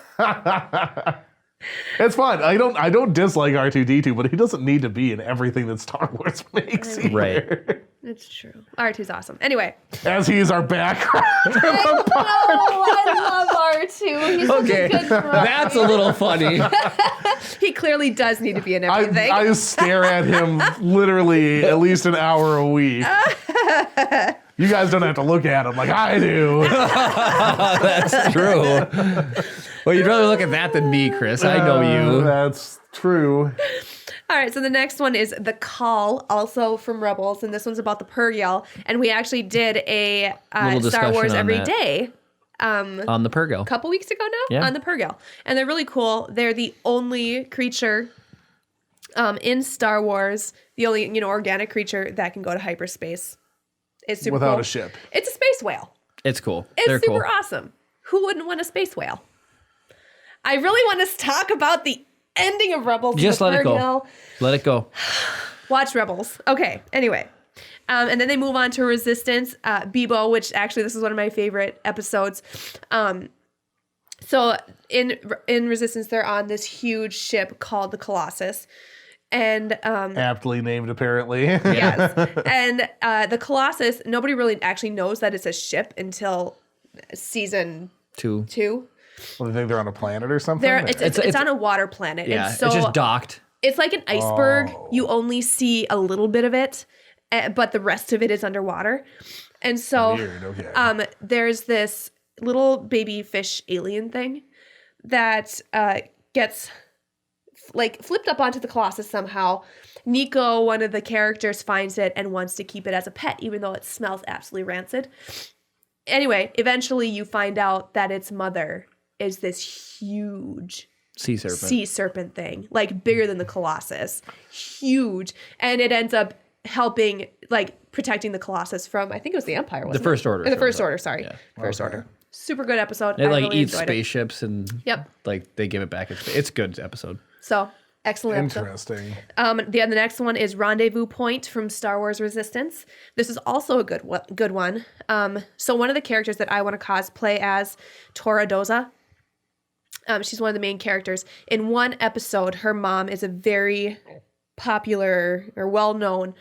it's fine. I don't dislike R2D2, but he doesn't need to be in everything that Star Wars makes. Either. Right. It's true. R2's awesome. Anyway. As he is our background. I love R2. He's Okay, that's a little funny. He clearly does need to be in everything. I stare at him literally at least an hour a week. You guys don't have to look at him like I do. That's true. Well, you'd rather look at that than me, Chris. I know you. That's true. All right, so the next one is The Call, also from Rebels, and this one's about the Purrgil. And we actually did a Little Star Wars discussion on Every that. Day On the Purrgil. a couple weeks ago now Yeah. on the Purrgil. And they're really cool. They're the only creature in Star Wars, the only organic creature that can go to hyperspace. It's super Without cool. a ship. It's a space whale. It's cool. It's They're super cool. awesome. Who wouldn't want a space whale? I really want to talk about the ending of Rebels. and Just the let it go. Purrgil. Let it go. Watch Rebels. Okay, anyway. And then they move on to Resistance, Bebo, which actually this is one of my favorite episodes. So in Resistance, they're on this huge ship called the Colossus. And Aptly named, apparently. yes. And the Colossus, nobody really actually knows that it's a ship until season 2. 2. Well, they think they're on a planet or something? It's on a water planet. Yeah, and so it's just docked. it's like an iceberg. You only see a little bit of it, but the rest of it is underwater. And so Weird, okay. there's this little baby fish alien thing that gets flipped up onto the Colossus somehow. Nico, one of the characters, finds it and wants to keep it as a pet, even though it smells absolutely rancid. Anyway, eventually you find out that its mother is this huge Sea serpent thing, like bigger than the Colossus, huge, and it ends up helping, like protecting the Colossus from, I think it was the Empire, wasn't The First Order. it? The First shows up. Order, sorry, Yeah. First Order. Super good episode. It I like really eats enjoyed it. spaceships and like they give it back. It's a good episode. So excellent episode. Interesting. The next one is Rendezvous Point from Star Wars Resistance. This is also a good one. So one of the characters that I want to cosplay as, Tora Doza. She's one of the main characters. In one episode, her mom is a very popular or well-known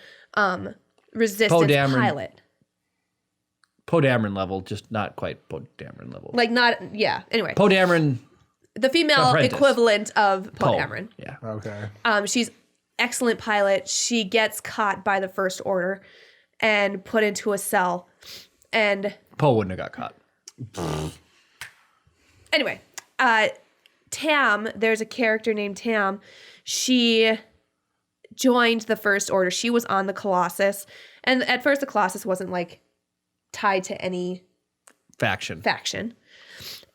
resistance pilot. Poe Dameron level, just not quite Poe Dameron level. Like not, yeah. Anyway, Poe Dameron. the female Apprentice. equivalent of Poe Poe. Dameron. Yeah. Okay. She's excellent pilot. She gets caught by the First Order and put into a cell. And Poe wouldn't have got caught. anyway, Tam, there's a character named Tam. She joined the First Order. She was on the Colossus. And at first the Colossus wasn't like tied to any Faction.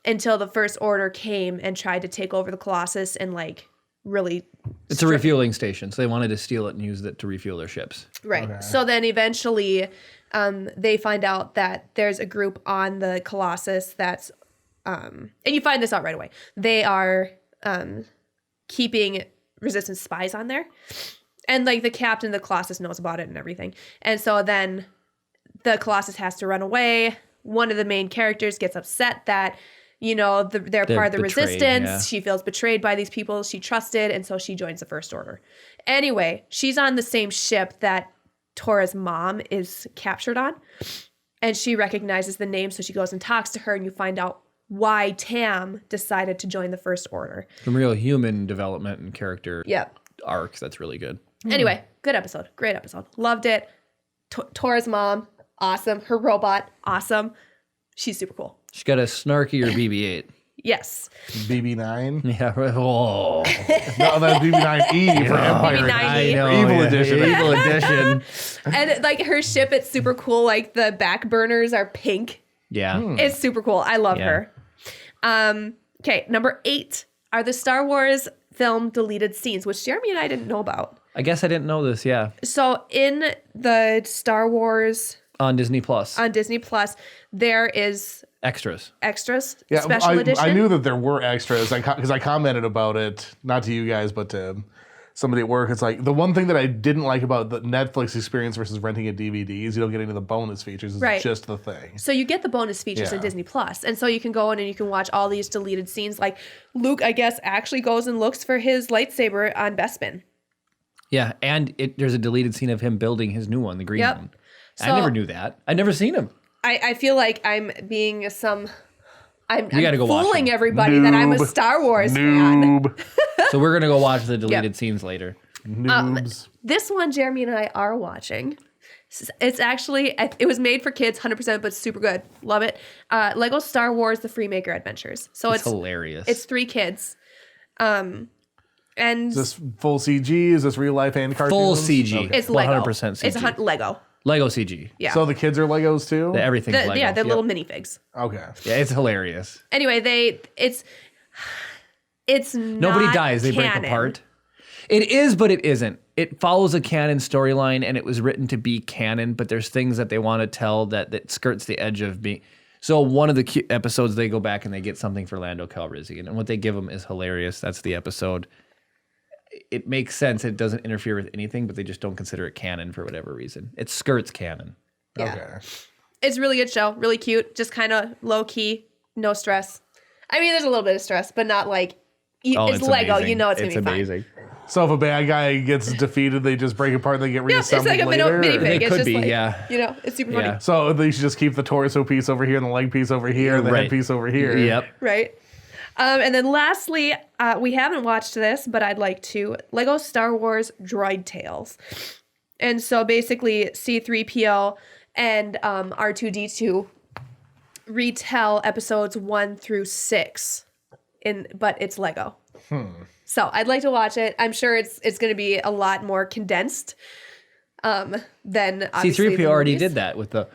until the First Order came and tried to take over the Colossus and like really It's a refueling station, so they wanted to steal it and use it to refuel their ships. right. Okay. So then eventually they find out that there's a group on the Colossus that's and you find this out right away. They are keeping Resistance spies on there. And like the captain of the Colossus knows about it and everything. And so then the Colossus has to run away. One of the main characters gets upset that, you know, they're part of the betrayed, Resistance. yeah. She feels betrayed by these people she trusted, and so she joins the First Order. Anyway, she's on the same ship that Tora's mom is captured on, and she recognizes the name, so she goes and talks to her, and you find out why Tam decided to join the First Order. Some real human development and character Yep. arcs. That's really good. Anyway, good episode. Great episode. Loved it. Tora's mom, awesome. Her robot, awesome. She's super cool. She's got a snarkier BB-8. Yes. BB9. Yeah. Right. Oh. No, that's BB9E for Empire. BB9E. I know. Evil edition. Evil edition. And like her ship, it's super cool. Like the back burners are pink. Yeah. It's super cool. I love Yeah. her. Okay, number 8 are the Star Wars film deleted scenes, which Jeremy and I didn't know about. I guess I didn't know this. Yeah. So in the Star Wars On Disney Plus. on Disney Plus, there is Extras. extras, Yeah, special edition. I knew that there were extras because I commented about it, not to you guys, but to somebody at work. It's like the one thing that I didn't like about the Netflix experience versus renting a DVD is you don't get into the bonus features. It's Right. just the thing. So you get the bonus features Yeah. in Disney Plus, and so you can go in and you can watch all these deleted scenes. Like Luke, I guess, actually goes and looks for his lightsaber on Bespin. Yeah. And there's a deleted scene of him building his new one, the green Yep. one. So- I never knew that. I'd never seen him. I feel like I'm being I'm gotta go watch fooling them. everybody that I'm a Noob. Star Wars fan. Noob. So we're going to go watch the deleted scenes later. Noobs. This one, Jeremy and I are watching. It's actually, it was made for kids, 100%, but super good. Love it. Lego Star Wars: The Freemaker Adventures. So It's hilarious. It's 3 kids. And Is this full CG? Is this real life and cartoons? full CG. it's Lego. 100% CG. It's Lego. Lego CG. Yeah. So the kids are Legos too? Everything's Lego. Yeah, they're Yep. little minifigs. Okay. Yeah, it's hilarious. Anyway, it's Nobody not dies. They break canon. apart. It is, but it isn't. It follows a canon storyline, and it was written to be canon, but there's things that they want to tell that skirts the edge of being. So one of the episodes, they go back and they get something for Lando Calrissian, and what they give him is hilarious. That's the episode. It makes sense. It doesn't interfere with anything, but they just don't consider it canon for whatever reason. It skirts canon. Yeah. Okay. It's a really good show, really cute, just kind of low key, no stress. I mean, there's a little bit of stress, but not like it's Lego. amazing. You know it's gonna be amazing. So if a bad guy gets defeated, they just break apart and they get fun. reassembled It's like a later? minifig. They It's could just be, like, yeah. You know, it's super funny, Yeah. So they should just keep the torso piece over here and the leg piece over here and the Right. head piece over here. Yep. right? And then lastly, we haven't watched this, but I'd like to. Lego Star Wars Droid Tales. And so basically C-3PO and R2-D2 retell episodes 1 through 6, but it's Lego. So I'd like to watch it. I'm sure it's going to be a lot more condensed than obviously C-3PO the already movies. did that with the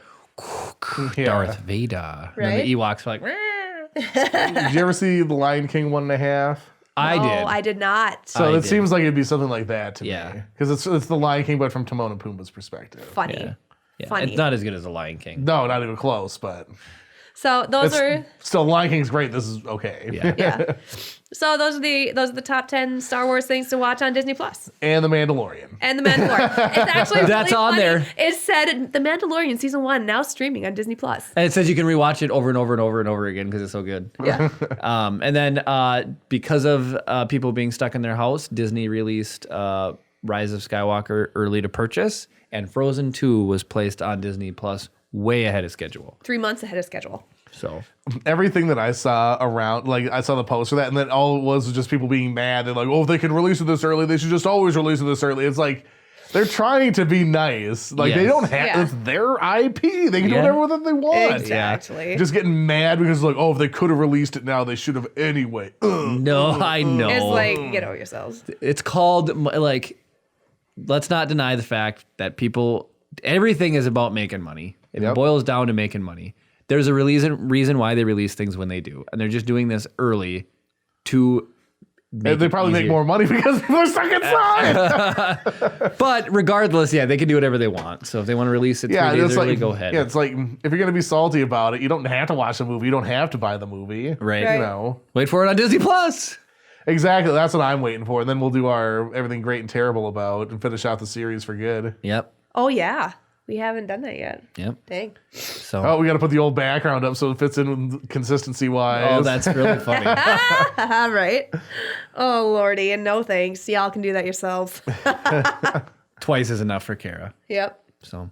Yeah. Darth Vader. And then Right? the Ewoks were like, Did you ever see The Lion King 1.5? I No, did. I did not. So I it did. seems like it'd be something like that to Yeah. me. Because it's The Lion King, but from Timon and Pumbaa's perspective. Funny. Yeah. Yeah, Funny. it's not as good as The Lion King. No, not even close, but So those are still Lion King's great. This is okay. Yeah. yeah. So those are the top 10 Star Wars things to watch on Disney Plus. And The Mandalorian. And The Mandalorian. It's actually That's really on funny. there. It said The Mandalorian season 1 now streaming on Disney Plus. And it says you can rewatch it over and over and over and over again because it's so good. Yeah. And then because of people being stuck in their house, Disney released Rise of Skywalker early to purchase, and Frozen 2 was placed on Disney Plus way ahead of schedule. 3 months ahead of schedule. So Everything that I saw around, like I saw the post for that, and then all it was just people being mad. They're like, oh, if they can release it this early, they should just always release it this early. It's like, they're trying to be nice. Like, they Yes. don't have, Yeah. it's their IP. They can do Yeah. whatever that they want. Exactly. Just getting mad because, like, oh, if they could have released it now, they should have anyway. Ugh. no, I know. It's like, get over yourselves. It's called, like, let's not deny the fact that everything is about making money. It Yep. boils down to making money. There's a reason why they release things when they do. And they're just doing this early to make They it probably make easier. more money because people are stuck inside. But regardless, yeah, they can do whatever they want. So if they want to release it 3 days it's early, like, go ahead. yeah, it's like, if you're going to be salty about it, you don't have to watch the movie. You don't have to buy the movie. Right. Right. You know? Wait for it on Disney Plus. Exactly. That's what I'm waiting for. And then we'll do our everything great and terrible about and finish out the series for good. Yep. Oh, yeah. We haven't done that yet. Yep. Dang. So Oh, we got to put the old background up so it fits in consistency wise. oh, that's really funny. All right. Oh, Lordy. And no thanks. Y'all can do that yourselves. Twice is enough for Kara. Yep. So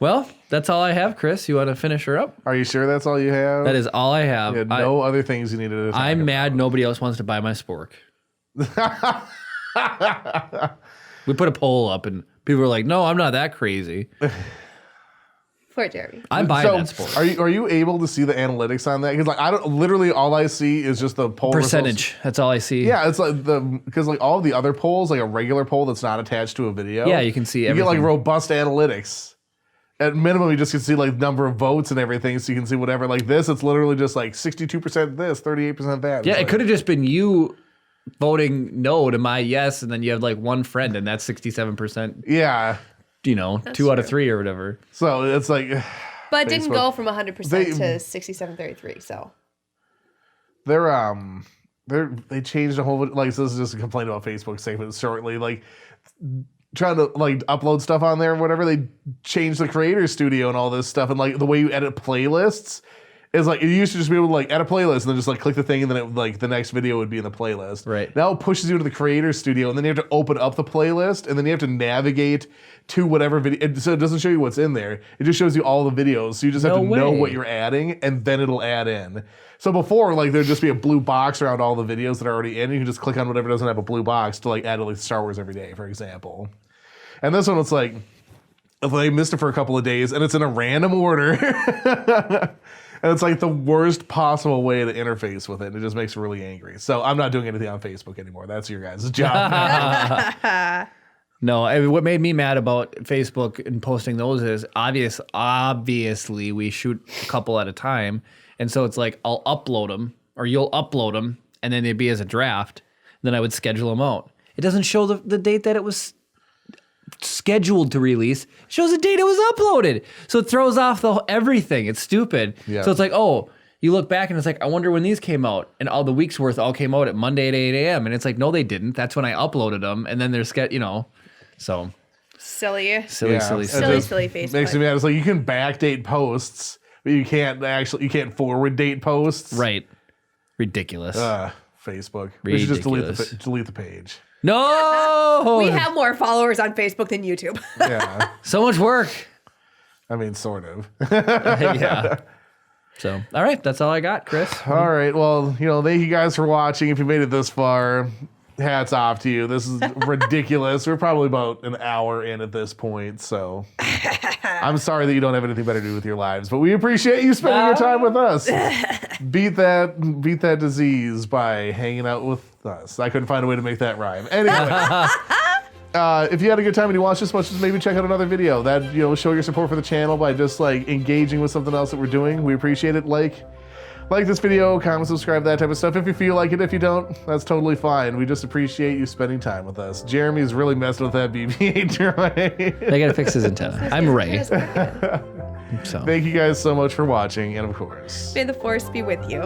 well, that's all I have, Chris. You want to finish her up? Are you sure that's all you have? That is all I have. You had no other things you needed to talk I'm about. mad nobody else wants to buy my spork. We put a poll up and people were like, no, I'm not that crazy. Poor Jeremy. I'm buying So, that spork. are you able to see the analytics on that? Because like I don't literally all I see is just the poll Percentage. results. That's all I see. Yeah, it's like because like all the other polls, like a regular poll that's not attached to a video. Yeah, you can see You get like everything. robust analytics. At minimum, you just can see like number of votes and everything, so you can see whatever. Like this, it's literally just like 62% this, 38% that. Yeah, It's it like, could have just been you voting no to my yes, and then you have like one friend, and that's 67%, Yeah, 2 out of 3 or whatever. so it's like But it didn't Facebook. go from 100% They- to 67.33. So they changed a whole like so this is just a complaint about Facebook saying shortly like trying to like upload stuff on there or whatever. They changed the creator studio and all this stuff, and like the way you edit playlists is like you used to just be able to like edit a playlist and then just like click the thing and then it, like the next video would be in the playlist. Right. Now it pushes you to the creator studio and then you have to open up the playlist and then you have to navigate to whatever video. So it doesn't show you what's in there. It just shows you all the videos. So you just have No to know way. what you're adding and then it'll add in. So before, like there'd just be a blue box around all the videos that are already in. You can just click on whatever doesn't have a blue box to like add to like Star Wars Every Day, for example. And this one, it's like they missed it for a couple of days, and it's in a random order, and it's like the worst possible way to interface with it. And it just makes me really angry. So I'm not doing anything on Facebook anymore. That's your guys' job now. No, what made me mad about Facebook and posting those is obviously we shoot a couple at a time. And so it's like I'll upload them or you'll upload them and then they'd be as a draft. Then I would schedule them out. It doesn't show the date that it was scheduled to release. It shows the date it was uploaded. So it throws off everything. It's stupid. Yeah. So it's like, oh, you look back and it's like, I wonder when these came out. And all the week's worth all came out at Monday at 8 a.m. And it's like, no, they didn't. That's when I uploaded them. And then they're so silly. Yeah. Silly Facebook. Makes me mad. It's like you can backdate posts, but you can't forward date posts. Right. Ridiculous. Facebook. We should just Ridiculous. delete the page. No! We have more followers on Facebook than YouTube. Yeah. So much work. I mean, sort of. Yeah. So, all right. That's all I got, Chris. All right. Well, thank you guys for watching. If you made it this far, hats off to you. This is ridiculous. We're probably about an hour in at this point, so I'm sorry that you don't have anything better to do with your lives, but we appreciate you spending your time with us. Beat that disease by hanging out with us. I couldn't find a way to make that rhyme. Anyway. If you had a good time and you watched this much, just maybe check out another video. That, show your support for the channel by just like engaging with something else that we're doing. We appreciate it. Like this video, comment, subscribe, that type of stuff. If you feel like it, if you don't, that's totally fine. We just appreciate you spending time with us. Jeremy's really messing with that BB-8 droid. They gotta fix his antenna. I'm Ray. Yes, So. Thank you guys so much for watching, and of course, May the force be with you.